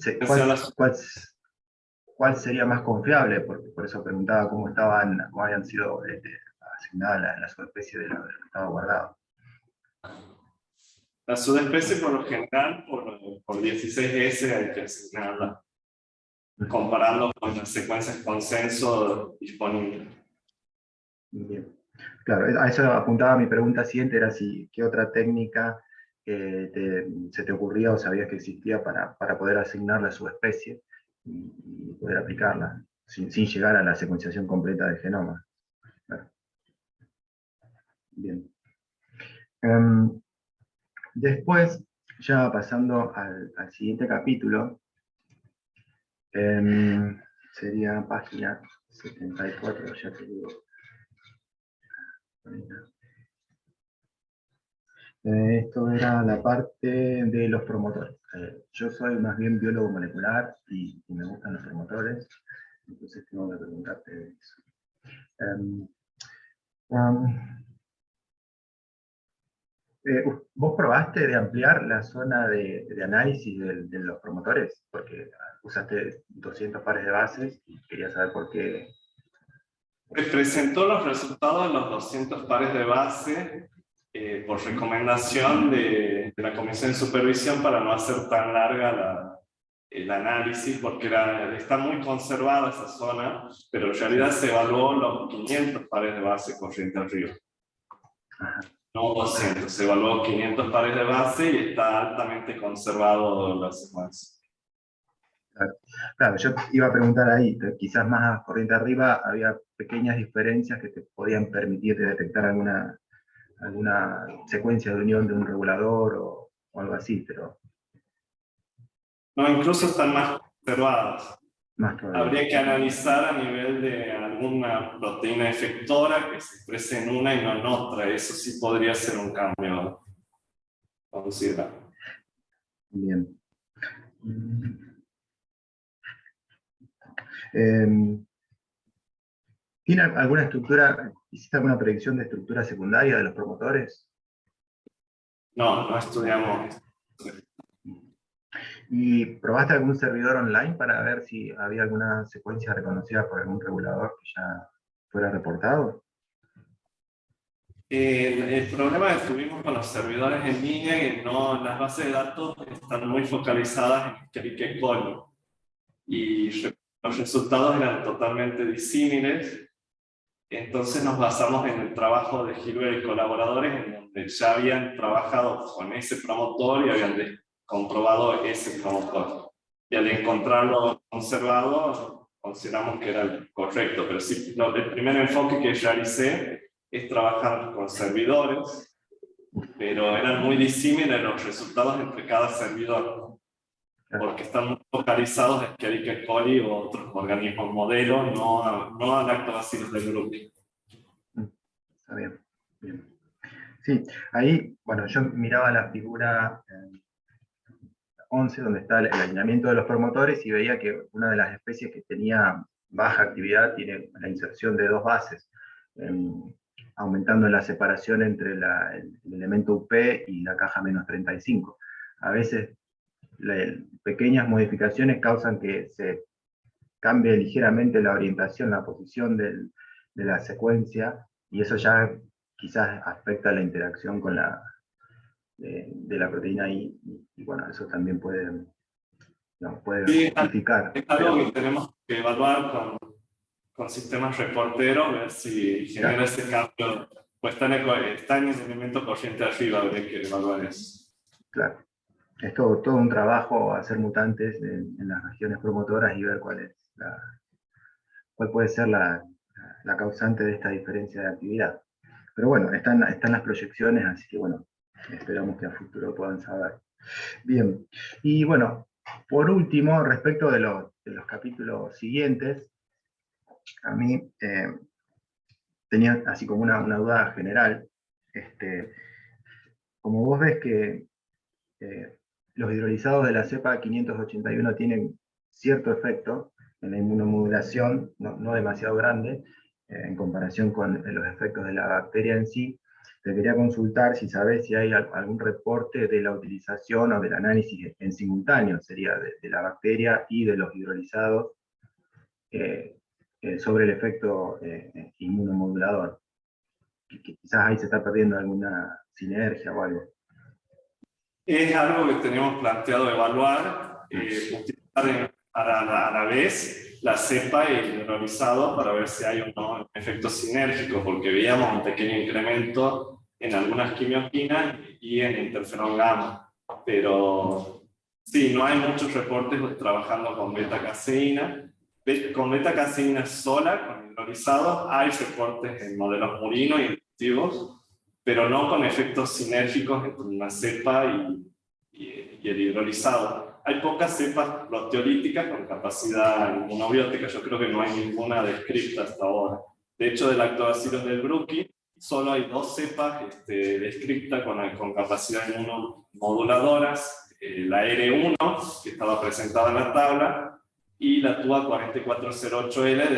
[SPEAKER 3] ¿cuál sería más confiable? Porque por eso preguntaba cómo habían sido asignadas la subespecie de lo que estaba guardado.
[SPEAKER 2] La subespecie por lo general, por 16S hay que asignarla, comparando con las secuencias consenso disponibles.
[SPEAKER 3] Bien. Claro, a eso apuntaba mi pregunta siguiente, era qué otra técnica se te ocurría o sabías que existía para poder asignar la subespecie y poder aplicarla, sin llegar a la secuenciación completa del genoma. Claro. Bien. Después, ya pasando al siguiente capítulo, sería página 74, ya te digo. Esto era la parte de los promotores. Yo soy más bien biólogo molecular y me gustan los promotores, entonces tengo que preguntarte de eso. ¿Vos probaste de ampliar la zona de análisis de los promotores? Porque usaste 200 pares de bases y quería saber por qué.
[SPEAKER 2] Presentó los resultados de los 200 pares de base por recomendación de la Comisión de Supervisión para no hacer tan larga el análisis, porque está muy conservada esa zona, pero en realidad se evaluó los 500 pares de base corriente arriba. No 200, se evaluó 500 pares de base y está altamente conservado la secuencia.
[SPEAKER 3] Claro, yo iba a preguntar ahí, quizás más corriente arriba había pequeñas diferencias que te podían permitir detectar alguna secuencia de unión de un regulador o algo así, pero...
[SPEAKER 2] No, incluso están más conservadas.
[SPEAKER 3] Más todavía.
[SPEAKER 2] Habría que analizar a nivel de alguna proteína efectora que se exprese en una y no en otra. Eso sí podría ser un cambio considerable.
[SPEAKER 3] Bien. ¿Tiene alguna estructura, hiciste alguna predicción de estructura secundaria de los promotores?
[SPEAKER 2] No, no estudiamos.
[SPEAKER 3] ¿Y probaste algún servidor online para ver si había alguna secuencia reconocida por algún regulador que ya fuera reportado?
[SPEAKER 2] El problema que tuvimos con los servidores en línea es que las bases de datos están muy focalizadas en Escherichia coli y los resultados eran totalmente disímiles. Entonces nos basamos en el trabajo de Gilbert y colaboradores, en donde ya habían trabajado con ese promotor y habían comprobado ese promotor. Y al encontrarlo conservado, consideramos que era el correcto. Pero sí, el primer enfoque que realicé es trabajar con servidores, pero eran muy disímiles los resultados entre cada servidor, porque están muy focalizados en Escherichia coli u otros organismos modelos, no a lactobacillus del grupo.
[SPEAKER 3] Está bien, bien. Sí, ahí, bueno, yo miraba la figura 11, donde está el alineamiento de los promotores, y veía que una de las especies que tenía baja actividad tiene la inserción de 2 bases, aumentando la separación entre el elemento UP y la caja -35. A veces pequeñas modificaciones causan que se cambie ligeramente la orientación, la posición de la secuencia, y eso ya quizás afecta la interacción con de la proteína y bueno, eso también puede justificar.
[SPEAKER 2] Es algo que tenemos que evaluar con sistemas reporteros, ver si genera ese cambio, pues está en el elemento corriente arriba, habría que evaluar eso.
[SPEAKER 3] Claro. Es todo un trabajo hacer mutantes en las regiones promotoras y ver cuál puede ser la causante de esta diferencia de actividad. Pero bueno, están las proyecciones, así que bueno, esperamos que a futuro puedan saber. Bien, y bueno, por último, respecto de los capítulos siguientes, a mí tenía así como una duda general. Como vos ves que los hidrolizados de la cepa 581 tienen cierto efecto en la inmunomodulación, no demasiado grande, en comparación con los efectos de la bacteria en sí. te quería consultar si sabes si hay algún reporte de la utilización o del análisis en simultáneo, sería de la bacteria y de los hidrolizados, sobre el efecto inmunomodulador. Que quizás ahí se está perdiendo alguna sinergia o algo.
[SPEAKER 2] Es algo que tenemos planteado evaluar, utilizar a la vez la cepa y el hidrolizado para ver si hay o no efectos sinérgicos, porque veíamos un pequeño incremento en algunas quimioquinas y en interferón gamma, pero sí, no hay muchos reportes trabajando con beta-caseína. Con beta-caseína sola, con hidrolizados, hay reportes en modelos murinos y inductivos, pero no con efectos sinérgicos entre una cepa y el hidrolizado. Hay pocas cepas proteolíticas con capacidad inmunobiótica, yo creo que no hay ninguna descrita hasta ahora. De hecho, de lactobacillus del Bruki, solo hay 2 cepas descritas con capacidad inmunomoduladoras, la R1, que estaba presentada en la tabla, y la TUA 4408L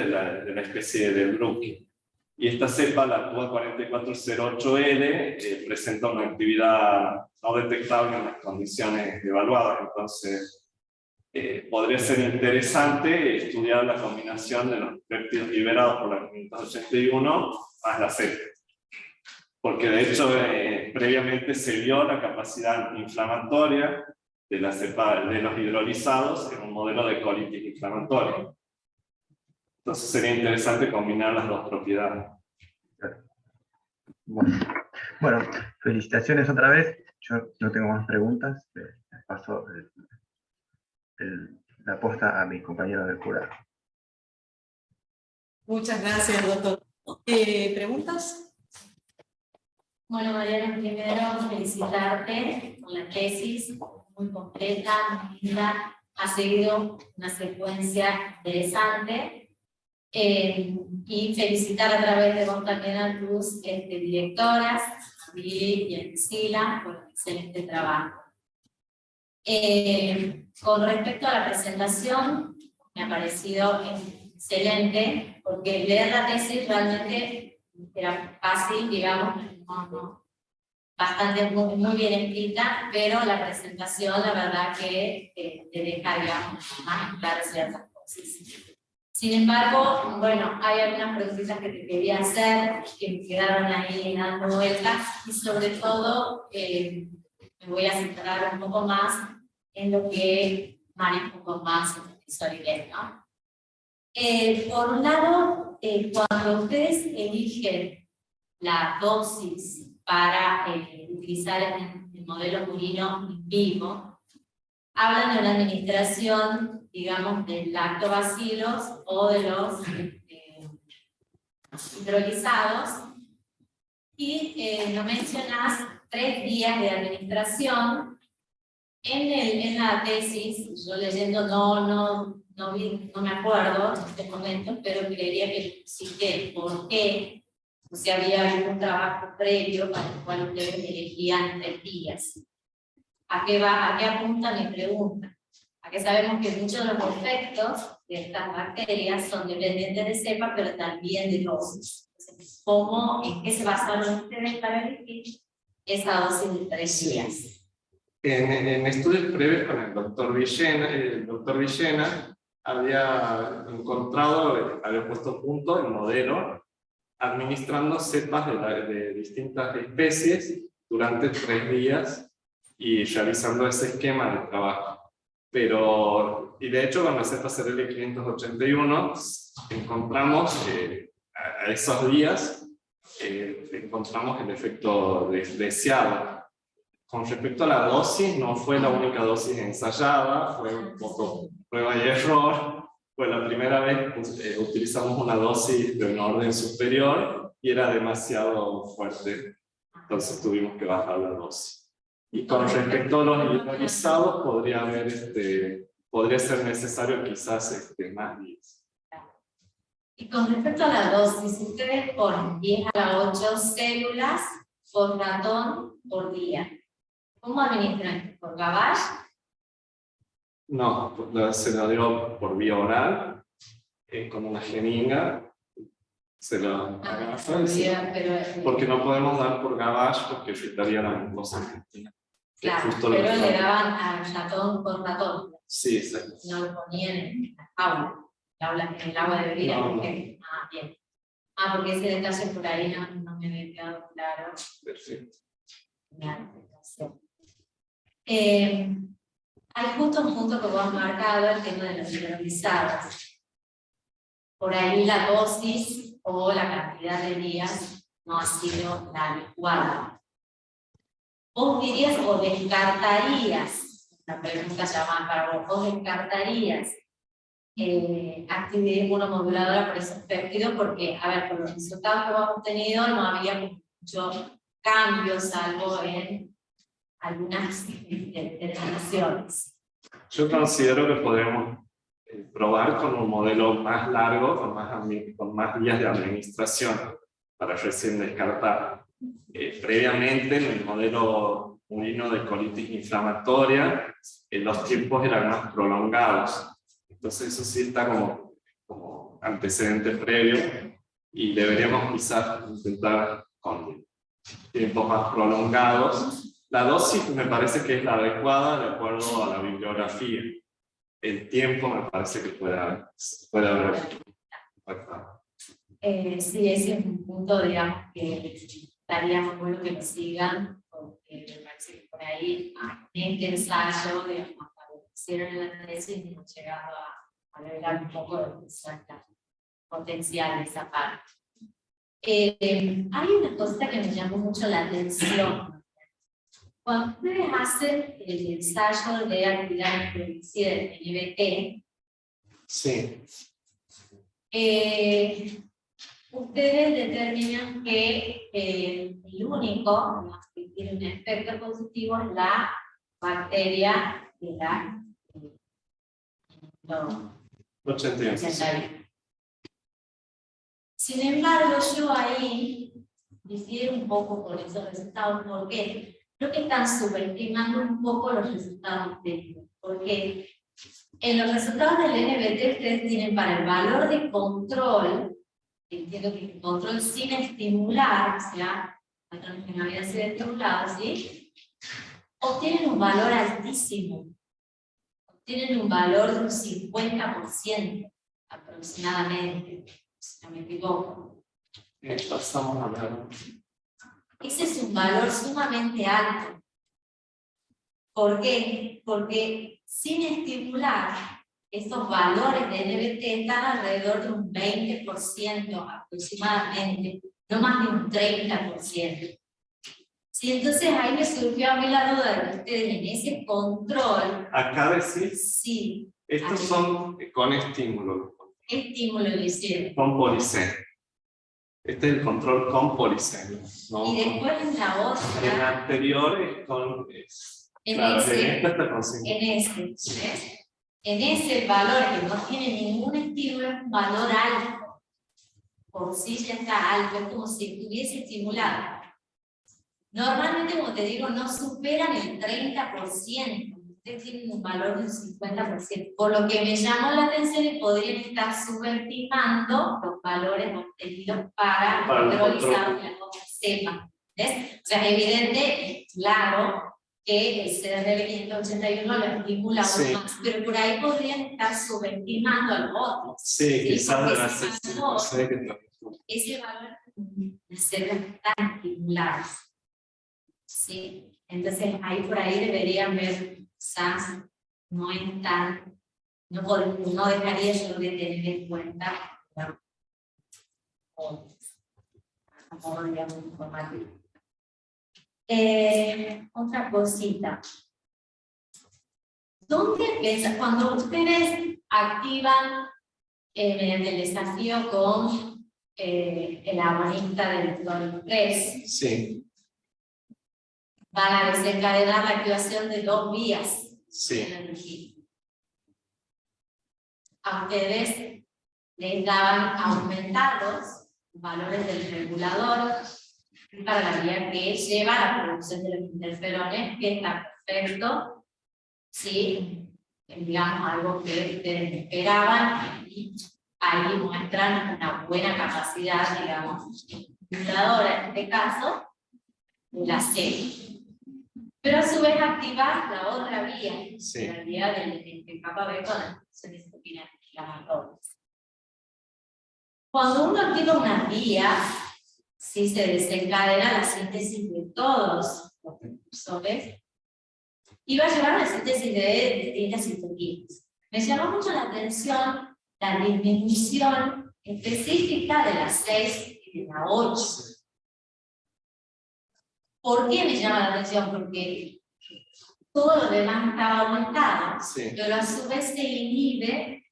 [SPEAKER 2] de la especie del Bruki. Y esta cepa, la TUA 4408L, presenta una actividad no detectable en las condiciones evaluadas, entonces podría ser interesante estudiar la combinación de los péptidos liberados por la 581 más la cepa. Porque de hecho previamente se vio la capacidad inflamatoria de la cepa de los hidrolizados en un modelo de colitis inflamatoria. Entonces sería interesante combinar las dos propiedades.
[SPEAKER 3] Bueno, felicitaciones otra vez. Yo no tengo más preguntas. Paso la posta a mis compañeros del jurado.
[SPEAKER 1] Muchas gracias, doctor. ¿Preguntas?
[SPEAKER 4] Bueno, Mariana, primero felicitarte por la tesis, muy completa, muy linda. Ha seguido una secuencia interesante. Y felicitar a través de vos también a tus directoras, a Mili y a Priscila, por el excelente trabajo. Con respecto a la presentación, me ha parecido excelente, porque leer la tesis realmente era fácil, digamos, bastante muy bien escrita, pero la presentación, la verdad que te deja, digamos, más claras ciertas cosas. Sin embargo, bueno, hay algunas preguntas que te quería hacer, que me quedaron ahí dando vueltas, y sobre todo me voy a centrar un poco más en lo que Mari un poco más solidez, ¿no? Por un lado, cuando ustedes eligen la dosis para utilizar el modelo murino in vivo, hablan de una administración, digamos, de lactobacilos o de los hidrolizados, y no mencionas 3 días de administración. En la tesis, yo leyendo no me acuerdo en este momento, pero creería que cité por qué, o si había algún trabajo previo para el cual ustedes elegían 3 días. ¿A qué apunta mi pregunta? A que sabemos que muchos de los efectos de estas bacterias son dependientes de cepa, pero también de dosis. ¿En qué se basaron ustedes para elegir esa dosis de 3 días?
[SPEAKER 2] En estudios previos con el doctor Villena había puesto a punto el modelo administrando cepas de distintas especies durante 3 días y realizando ese esquema de trabajo. Y de hecho con la cepa CRL 581 encontramos a esos días encontramos el efecto deseado. Con respecto a la dosis, no fue la única dosis ensayada, fue un poco prueba y error. Fue la primera vez que utilizamos una dosis de un orden superior y era demasiado fuerte, entonces tuvimos que bajar la dosis. Y con respecto a los hidrolizados, podría ser necesario quizás más días.
[SPEAKER 4] Y con respecto a la dosis, ustedes ponen 10 a la 8 células por ratón por día. ¿Cómo administran? ¿Por gavage?
[SPEAKER 2] No, se lo dio por vía oral, con una jeringa. se lo hagan
[SPEAKER 4] pero,
[SPEAKER 2] porque no podemos dar por gavage porque evitaría la mucosa intestinal.
[SPEAKER 4] claro,
[SPEAKER 2] Justo lo
[SPEAKER 4] pero
[SPEAKER 2] que
[SPEAKER 4] le
[SPEAKER 2] estamos-
[SPEAKER 4] daban al ratón con ratón,
[SPEAKER 2] Sí, exacto.
[SPEAKER 4] no lo ponían en la jaula, en el agua de bebida.
[SPEAKER 2] No, no.
[SPEAKER 4] Porque, bien. Porque ese detalle por ahí no me había quedado claro.
[SPEAKER 2] Perfecto.
[SPEAKER 4] Hay justo un punto que vos has marcado, el tema de los hidrolizados. Por ahí la dosis o la cantidad de días no ha sido la adecuada. ¿Vos dirías o descartarías, la pregunta llamada para vos, vos descartarías actividad inmunomoduladora por esos péptidos? Porque, a ver, por los resultados que hemos obtenido no había mucho cambio, salvo en algunas determinaciones.
[SPEAKER 2] Yo considero que podemos probar con un modelo más largo, con más días de administración, para recién descartar. Previamente, en el modelo murino de colitis inflamatoria, los tiempos eran más prolongados. Entonces eso sí está como antecedente previo y deberíamos quizás intentar con tiempos más prolongados. La dosis me parece que es la adecuada de acuerdo a la bibliografía. El tiempo me parece que puede haber impactado.
[SPEAKER 4] Sí, ese es un punto, digamos, que estaría muy bueno que lo sigan, porque me parece que por ahí, en este ensayo, digamos, cuando hicieron en la tesis, hemos llegado a revelar un poco de potencial de esa parte. Hay una cosa que me llamó mucho la atención. Cuando ustedes hacen el ensayo de actividad producida del NBT,
[SPEAKER 2] Sí.
[SPEAKER 4] ustedes determinan que el único que tiene un efecto positivo es la bacteria de la
[SPEAKER 2] 81.
[SPEAKER 4] Sin embargo, yo ahí difiero un poco con esos resultados, porque creo que están subestimando un poco los resultados técnicos, porque en los resultados del NBT ustedes tienen para el valor de control, entiendo que control sin estimular, o sea, patrones que no habían sido estimulados, ¿sí? Obtienen un valor altísimo, obtienen un valor de un 50% aproximadamente, si no me equivoco.
[SPEAKER 2] Pasamos a ver.
[SPEAKER 4] Ese es un valor sumamente alto. ¿Por qué? Porque sin estimular, estos valores de NBT están alrededor de un 20% aproximadamente, no más de un 30%. Sí, entonces ahí me surgió a mí la duda de que ustedes en ese control.
[SPEAKER 2] Acá decís,
[SPEAKER 4] sí,
[SPEAKER 2] estos son con estímulo.
[SPEAKER 4] Estímulo lo hicieron.
[SPEAKER 2] Con policemia. Este es el control con policemia, ¿no?
[SPEAKER 4] Y después en la
[SPEAKER 2] En
[SPEAKER 4] otra.
[SPEAKER 2] anterior es con.
[SPEAKER 4] En
[SPEAKER 2] claro,
[SPEAKER 4] ese.
[SPEAKER 2] esta está con 5.
[SPEAKER 4] En ese valor que no tiene ningún estímulo es un valor alto. Por sí ya está alto, es como si estuviese estimulado. Normalmente, como te digo, no superan el 30%. Ustedes tienen un valor de un 50%. Por lo que me llamó la atención y podrían estar subestimando los valores obtenidos para controlizar la cepa. ¿Ves? O sea, es evidente, es claro, que el CDR 581 lo estimula aún más, pero por ahí podrían estar subestimando a los otros.
[SPEAKER 2] Sí, quizás de la
[SPEAKER 4] ese valor de células están estimuladas. ¿Sí? Entonces, ahí por ahí deberían ver, quizás no es tan, no dejaría yo de tener en cuenta, como digamos informativo. Otra cosita. ¿Dónde piensan? Cuando ustedes activan mediante el desafío con el agonista del cloro 3,
[SPEAKER 2] sí,
[SPEAKER 4] van a desencadenar la activación de 2 vías
[SPEAKER 2] sí.
[SPEAKER 4] de la energía. A ustedes les daban aumentados valores del regulador para la vía que lleva a la producción de los interferones, que está perfecto, ¿sí? Digamos, algo que ustedes esperaban y ahí muestran una buena capacidad, digamos, computadora en este caso, de la serie. Pero a su vez activa la otra vía,
[SPEAKER 2] Sí.
[SPEAKER 4] la vía del capa B con las funciones inflamatorias. Cuando uno activa una vía, sí se desencadena la síntesis de todos los precursores y va a llevar a la síntesis de distintas citoquinas. Me llamó mucho la atención la disminución específica de la 6 y de la 8. ¿Por qué me llama la atención? Porque todo lo demás estaba aumentado,
[SPEAKER 2] Sí.
[SPEAKER 4] pero a su vez se inhibe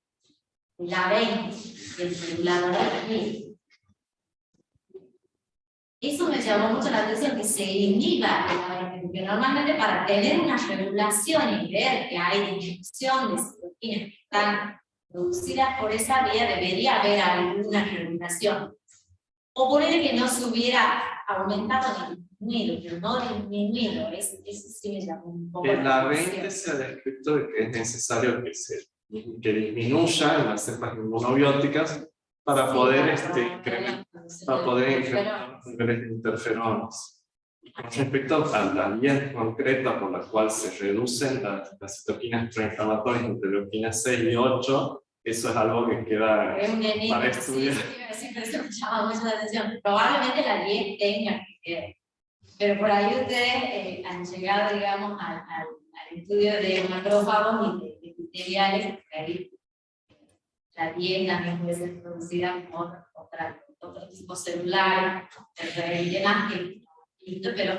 [SPEAKER 4] la 20, el regulador de la. Eso me llamó mucho la atención, que se inhiba la 20, porque normalmente para tener una regulación y ver que hay disminución de citoquinas que están producidas por esa vía, debería haber alguna regulación. O poner que no se hubiera aumentado ni disminuido, pero no disminuido, eso sí me llamó un poco
[SPEAKER 2] En la 20
[SPEAKER 4] atención.
[SPEAKER 2] se ha descrito de que es necesario que disminuya en las cepas inmunobióticas para
[SPEAKER 4] Sí,
[SPEAKER 2] poder,
[SPEAKER 4] para poder
[SPEAKER 2] incrementar los niveles de interferones. Con respecto a la vía concreta por la cual se reducen las citoquinas proinflamatorias, interleuquinas 6 y 8, eso es algo que queda
[SPEAKER 4] Es un enigma,
[SPEAKER 2] para
[SPEAKER 4] sí,
[SPEAKER 2] estudiar.
[SPEAKER 4] pero eso me llama mucho la atención. Probablemente la 10 tenga que ver, pero por ahí ustedes han llegado, digamos, al estudio de macrófagos y de epiteliales, que ahí la 10 también puede ser producida por otro tipo celular, y demás, pero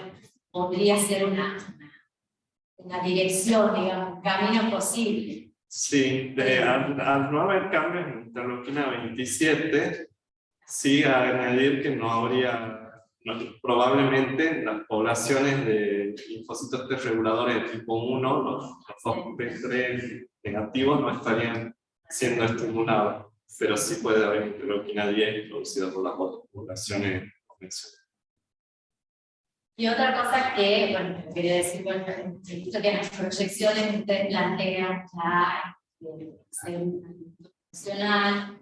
[SPEAKER 4] podría ser una dirección, digamos, un camino posible.
[SPEAKER 2] Sí, al no haber cambios en interleuquina 27, sí a añadir que no habría, probablemente las poblaciones de linfocitos T reguladores de tipo 1, los FOXP3 negativos, no estarían siendo estimulados, pero sí puede haber interleuquina 10 producida por las otras poblaciones convencionales.
[SPEAKER 4] Y otra cosa que, bueno, quería decir, bueno, visto que en las proyecciones ustedes plantean ya ser funcional,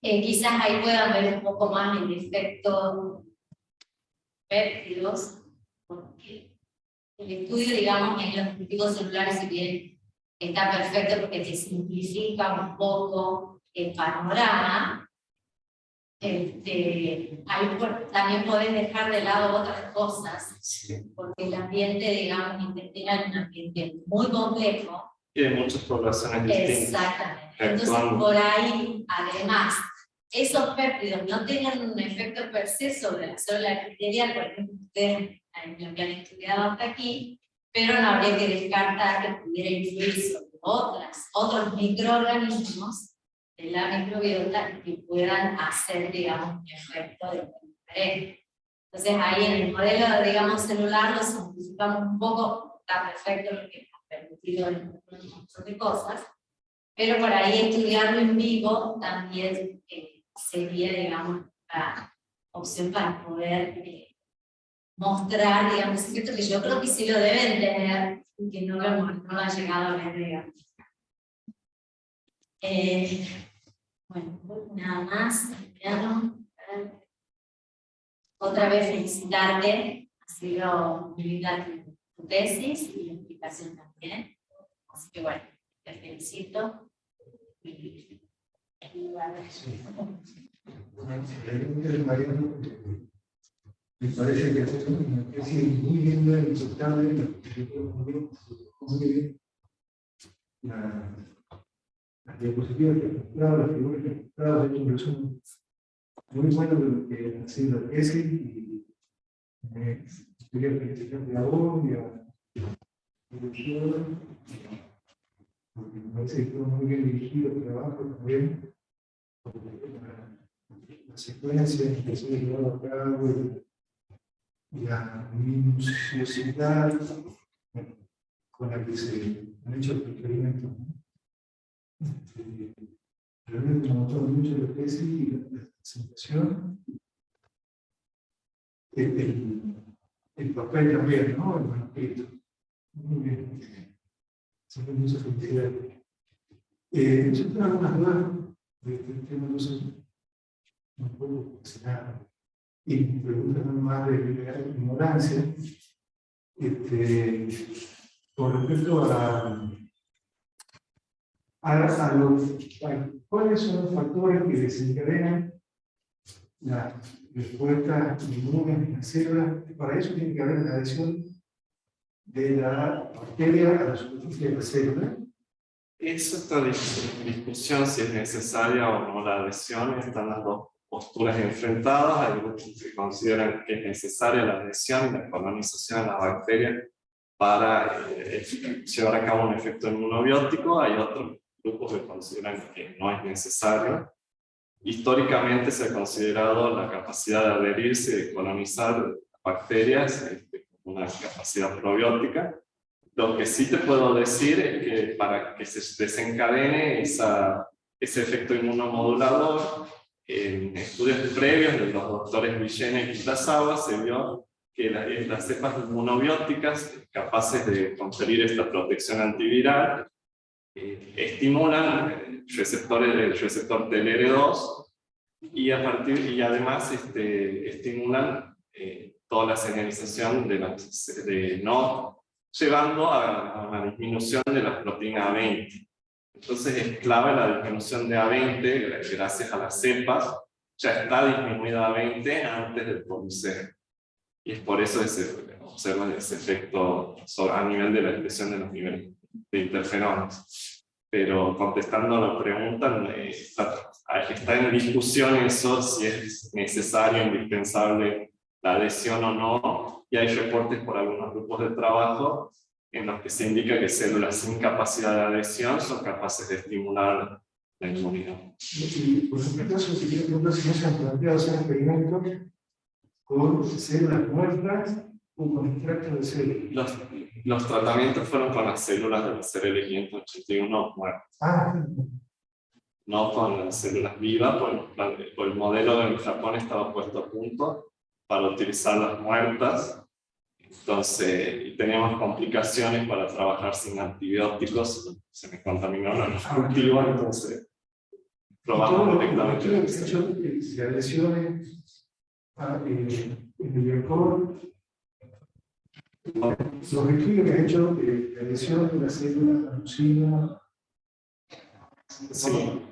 [SPEAKER 4] quizás ahí puedan ver un poco más el efecto péptidos, porque el estudio, digamos, en los cultivos celulares, si bien está perfecto porque te simplifica un poco el panorama, ahí también podés dejar de lado otras cosas, porque el ambiente, digamos, intestinal es un ambiente muy complejo.
[SPEAKER 2] Y hay muchas poblaciones distintas.
[SPEAKER 4] Exactamente. Entonces, por ahí, además, esos péptidos no tengan un efecto per se sobre la célula epitelial, por ejemplo, ustedes lo que han estudiado hasta aquí, pero no habría que descartar que pudiera influir sobre otros microorganismos de la microbiota que puedan hacer, digamos, un efecto diferente. Entonces ahí en el modelo, digamos, celular lo simplificamos un poco, está perfecto lo que nos ha permitido un montón de cosas, pero por ahí estudiarlo en vivo también sería, digamos, la opción para poder mostrar, digamos, efectos que yo creo que sí lo deben tener y que no lo han llegado a ver, digamos. Bueno, nada más. Otra vez felicitarte, ha sido muy linda tu tesis y la explicación también. Así que bueno, te felicito.
[SPEAKER 5] Me parece que es una tesis muy linda y total, muy bien. Las diapositivas que he mostrado, las figuras que he mostrado, es un resumen muy bueno de lo que ha sido la tesis y quería felicitar a vos y a doctor, porque me parece que estuvo muy bien dirigido el trabajo también, la secuencia que se ha llevado a cabo y la minuciosidad con la que se han hecho los experimentos. Realmente me gustó mucho la tesis y la presentación. El papel también, ¿no? El manuscrito. Muy bien. Siempre muchas felicidades. Yo tengo algunas dudas de este tema, entonces no puedo decir nada. Y me preguntan más de ignorancia, con respecto a cuáles son los factores que desencadenan la respuesta inmune en las células. Para eso tiene que haber la adhesión de la bacteria a la superficie de la célula.
[SPEAKER 2] Eso está en discusión si es necesaria o no la adhesión. Están las dos posturas enfrentadas. Hay grupos que consideran que es necesaria la adhesión y la colonización de la bacteria para llevar a cabo un efecto inmunobiótico. Hay otros grupos que consideran que no es necesario. Históricamente se ha considerado la capacidad de adherirse y de colonizar bacterias como una capacidad probiótica. Lo que sí te puedo decir es que para que se desencadene ese efecto inmunomodulador, en estudios previos de los doctores Villena y Kitazawa se vio que las cepas inmunobióticas capaces de conferir esta protección antiviral estimulan el receptor TLR2 y además estimulan toda la señalización de NOD, llevando a una disminución de la proteína A20. Entonces es clave la disminución de A20 gracias a las cepas. Ya está disminuida A20 antes del policeno. Y es por eso que se observa ese efecto a nivel de la expresión de los niveles de interferones. Pero contestando a la pregunta, está en discusión eso, si es necesario, indispensable la adhesión o no, y hay reportes por algunos grupos de trabajo en los que se indica que células sin capacidad de adhesión son capaces de estimular la inmunidad.
[SPEAKER 5] Y por ejemplo, si no se han planteado hacer experimentos con células muertas o con extractos de células.
[SPEAKER 2] Los tratamientos fueron con las células del CRL581 muertas. No con las células vivas, por el modelo en Japón estaba puesto a punto para utilizar las muertas. Entonces, teníamos complicaciones para trabajar sin antibióticos, se me contaminó los cultivos, entonces probamos directamente.
[SPEAKER 5] ¿Qué hecho de adhesiones en el alcohol? Los estudios que han hecho de adhesión de las células anuncinas,
[SPEAKER 2] sí,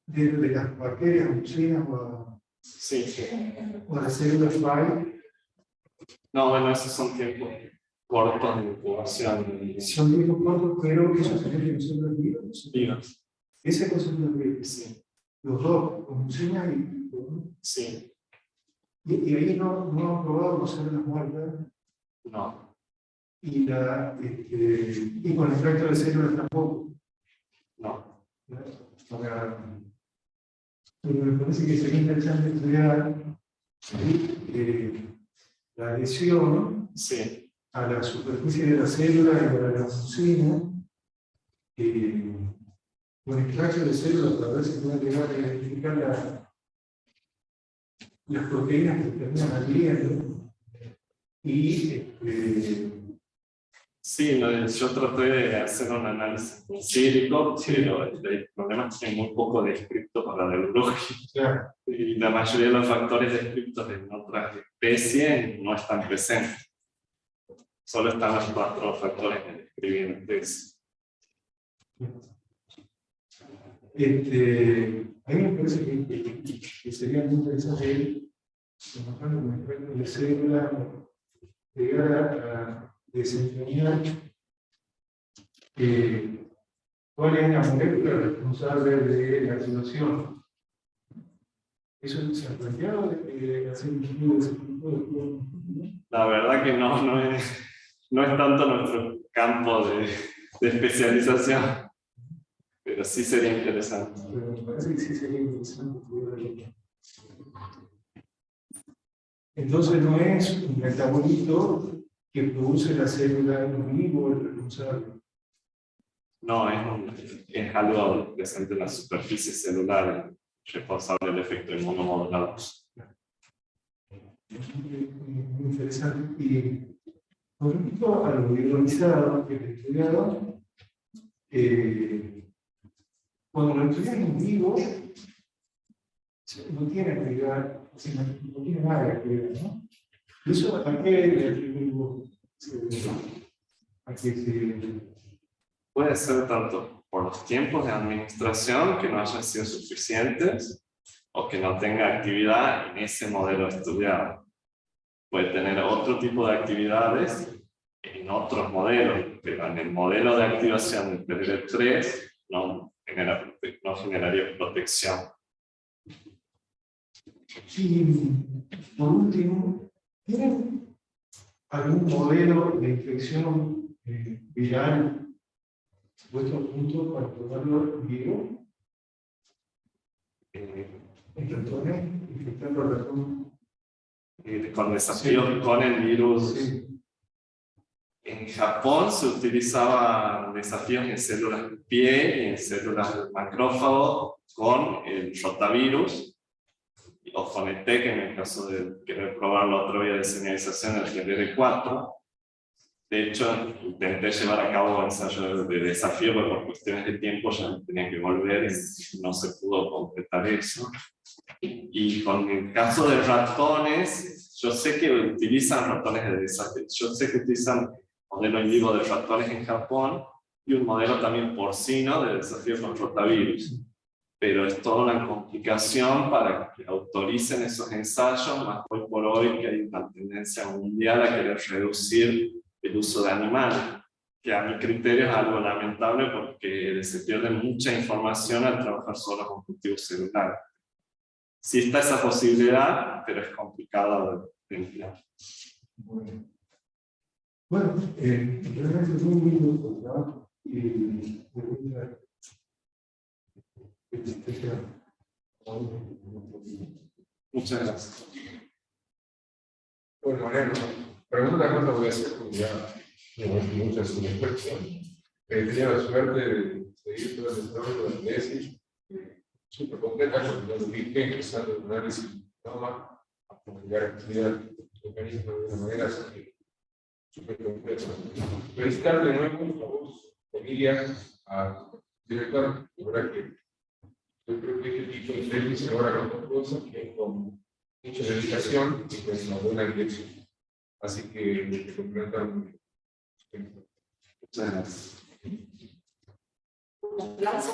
[SPEAKER 5] de las bacterias anuncinas o las células FAI.
[SPEAKER 2] No, bueno, esos son tiempos cortos de incubación.
[SPEAKER 5] Son tiempos cortos, pero esos son células vivas.
[SPEAKER 2] Vivas.
[SPEAKER 5] Ese con células vivas.
[SPEAKER 2] Sí.
[SPEAKER 5] Los dos, anuncinas y.
[SPEAKER 2] Sí.
[SPEAKER 5] Y ahí no han probado con células muertas.
[SPEAKER 2] No.
[SPEAKER 5] Y con el efecto de células tampoco.
[SPEAKER 2] No.
[SPEAKER 5] Pero me parece que sería interesante estudiar la adhesión
[SPEAKER 2] sí.
[SPEAKER 5] a la superficie de la célula y a la leucocina con extracto de células para ver si pueden llegar a identificar las proteínas que terminan adhiriendo. Y
[SPEAKER 2] sí, yo traté de hacer un análisis empírico, pero el problema es que hay muy poco descripto para la neurología.
[SPEAKER 5] claro,
[SPEAKER 2] Y la mayoría de los factores descriptos en otras especies no están presentes. Solo están los 4 factores que describí en el texto.
[SPEAKER 5] a mí me parece que sería muy interesante trabajando con extractos de células, llegar a desempeñar cuál es la molécula responsable de la activación. ¿Eso se ha planteado hacer un estudio de ese tipo de?
[SPEAKER 2] La verdad que no es tanto nuestro campo de especialización, pero sí sería interesante.
[SPEAKER 5] Pero me parece que sí sería interesante estudiar. Entonces no es un metabolito que produce la célula en vivo el responsable.
[SPEAKER 2] No, es algo presente en la superficie celular responsable del efecto inmunomodulador.
[SPEAKER 5] Muy interesante. Y con respecto a lo hidrolizado que he estudiado, cuando lo estudian en vivo, no tiene actividad, no tiene nada de actividad, ¿no? ¿Y eso a qué le atribuimos? ¿A qué se...?
[SPEAKER 2] Puede ser tanto por los tiempos de administración que no hayan sido suficientes o que no tenga actividad en ese modelo estudiado. Puede tener otro tipo de actividades en otros modelos, pero en el modelo de activación del PDD3 no generaría protección.
[SPEAKER 5] Y por último, ¿tienen algún modelo de infección viral vuestro punto para tomarlo en vivo? ¿En ratones? ¿Infectando ratones?
[SPEAKER 2] Con desafíos con el virus.
[SPEAKER 5] Sí.
[SPEAKER 2] En Japón se utilizaban desafíos en células de piel y en células del macrófago con el rotavirus o con el TEC en el caso de querer probar la otra vía de señalización, el GDR4. De hecho, intenté llevar a cabo ensayos de desafío, pero por cuestiones de tiempo ya tenía que volver y no se pudo completar eso. Y con el caso de ratones, yo sé que utilizan ratones de desafío, yo sé que utilizan modelo en vivo de ratones en Japón y un modelo también porcino de desafío con rotavirus. Pero es toda una complicación para que autoricen esos ensayos, más hoy por hoy que hay una tendencia mundial a querer reducir el uso de animales, que a mi criterio es algo lamentable porque se pierde mucha información al trabajar solo con cultivos celulares. Sí está esa posibilidad, pero es complicado de emplear.
[SPEAKER 5] Bueno, realmente muy lindo trabajo y
[SPEAKER 2] Muchas gracias.
[SPEAKER 6] Bueno, Mariano, pregunta cuánto voy a hacer, porque ya tengo muchas respuestas. Tenía la suerte de seguir todo el desarrollo de la tesis, súper completa, porque lo dije, empezando el análisis de toma, a llegar a estudiar el mecanismo de una manera súper completa. Felicitar de nuevo a vos, Emilia, a director, la verdad que yo creo que este tipo de tesis se logra con dos cosas, que con mucha dedicación y con una buena dirección. Así que te complementan muy bien.
[SPEAKER 2] Muchas gracias.
[SPEAKER 1] Un aplauso.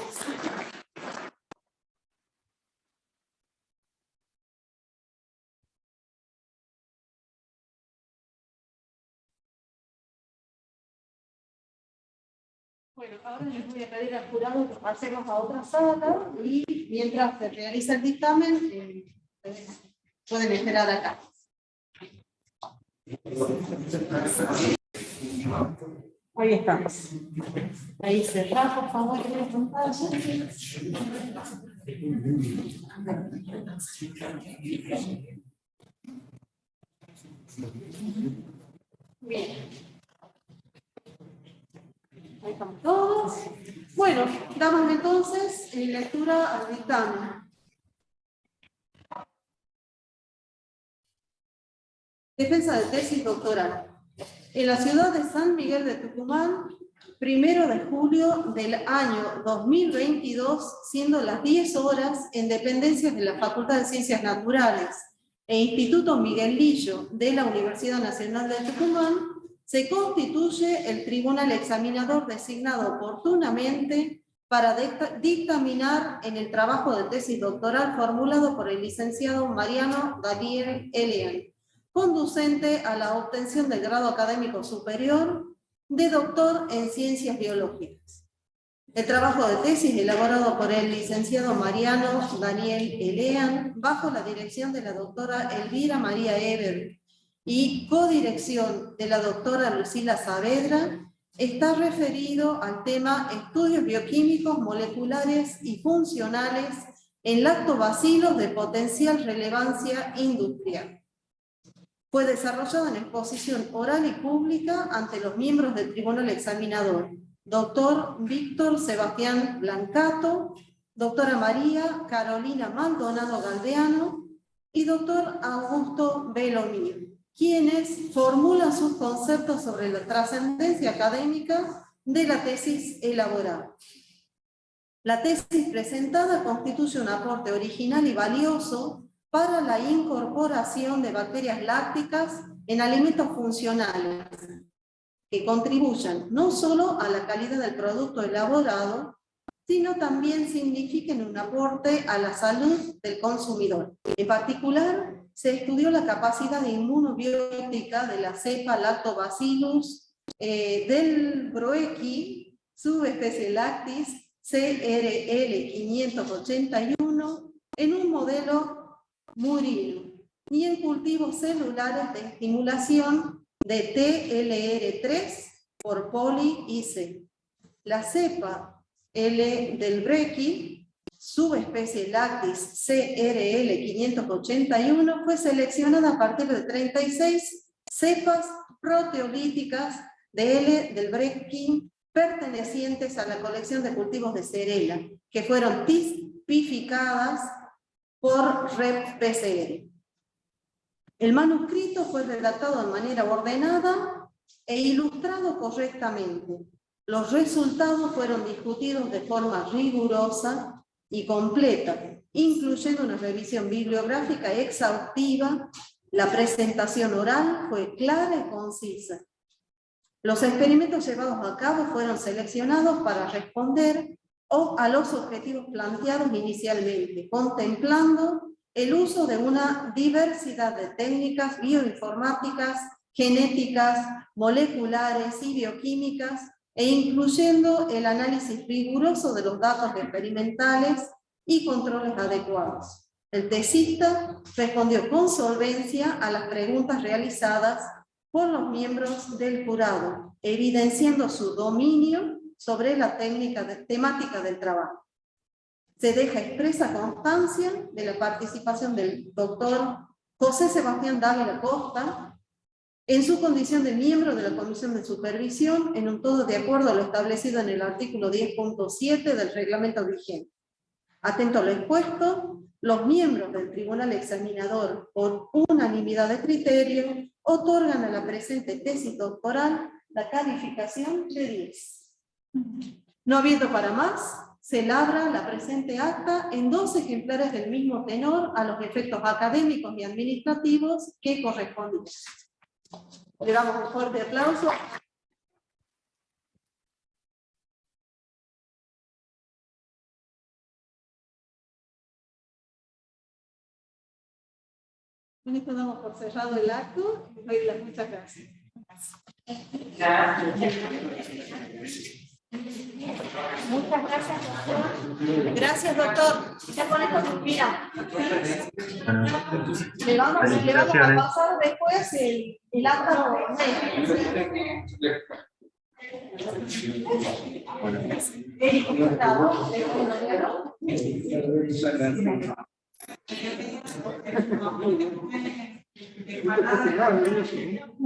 [SPEAKER 1] Bueno, ahora les voy a pedir al jurado que pasemos a otra sala y mientras se realiza el dictamen, pueden esperar acá. Ahí estamos. Ahí cerrar, por favor, la pantalla. Bien. Ahí estamos todos. Bueno, damos entonces lectura al dictamen. Defensa de tesis doctoral. En la ciudad de San Miguel de Tucumán, 1 de julio del año 2022, siendo las 10 horas, en dependencias de la Facultad de Ciencias Naturales e Instituto Miguel Lillo de la Universidad Nacional de Tucumán, se constituye el tribunal examinador designado oportunamente para dictaminar en el trabajo de tesis doctoral formulado por el licenciado Mariano Daniel Elean, conducente a la obtención del grado académico superior de doctor en Ciencias Biológicas. El trabajo de tesis elaborado por el licenciado Mariano Daniel Elean, bajo la dirección de la doctora Elvira María Eber y codirección de la doctora Lucila Saavedra, está referido al tema estudios bioquímicos, moleculares y funcionales en lactobacilos de potencial relevancia industrial. Fue desarrollado en exposición oral y pública ante los miembros del Tribunal Examinador, doctor Víctor Sebastián Blancato, doctora María Carolina Maldonado Galdeano y doctor Augusto Belomir, quienes formulan sus conceptos sobre la trascendencia académica de la tesis elaborada. La tesis presentada constituye un aporte original y valioso para la incorporación de bacterias lácticas en alimentos funcionales, que contribuyan no solo a la calidad del producto elaborado, sino también signifiquen un aporte a la salud del consumidor. En particular, se estudió la capacidad inmunobiótica de la cepa Lactobacillus del Broechi, subespecie Lactis CRL 581, en un modelo murino y en cultivos celulares de estimulación de TLR3 por poli-IC. La cepa L del Brequi, subespecie Lactis CRL 581, fue seleccionada a partir de 36 cepas proteolíticas de L del Brequi pertenecientes a la colección de cultivos de Cerela, que fueron tipificadas por REP-PCR. El manuscrito fue redactado de manera ordenada e ilustrado correctamente. Los resultados fueron discutidos de forma rigurosa y completa, incluyendo una revisión bibliográfica exhaustiva. La presentación oral fue clara y concisa. Los experimentos llevados a cabo fueron seleccionados para responder a los objetivos planteados inicialmente, contemplando el uso de una diversidad de técnicas bioinformáticas, genéticas, moleculares y bioquímicas, e incluyendo el análisis riguroso de los datos experimentales y controles adecuados. El tesista respondió con solvencia a las preguntas realizadas por los miembros del jurado, evidenciando su dominio sobre la temática del trabajo. Se deja expresa constancia de la participación del doctor José Sebastián Dávila Costa, en su condición de miembro de la Comisión de Supervisión, en un todo de acuerdo a lo establecido en el artículo 10.7 del reglamento vigente. Atento a lo expuesto, los miembros del Tribunal Examinador, por unanimidad de criterio, otorgan a la presente tesis doctoral la calificación de 10. No habiendo para más, se labra la presente acta en 2 ejemplares del mismo tenor a los efectos académicos y administrativos que corresponden. Le damos un fuerte aplauso. Con esto damos por cerrado el acto y doy las muchas gracias.
[SPEAKER 4] Muchas gracias, doctor.
[SPEAKER 1] Gracias, doctor.
[SPEAKER 4] Ya con esto suspira.
[SPEAKER 1] Le vamos a pasar después el acta.
[SPEAKER 3] Bueno.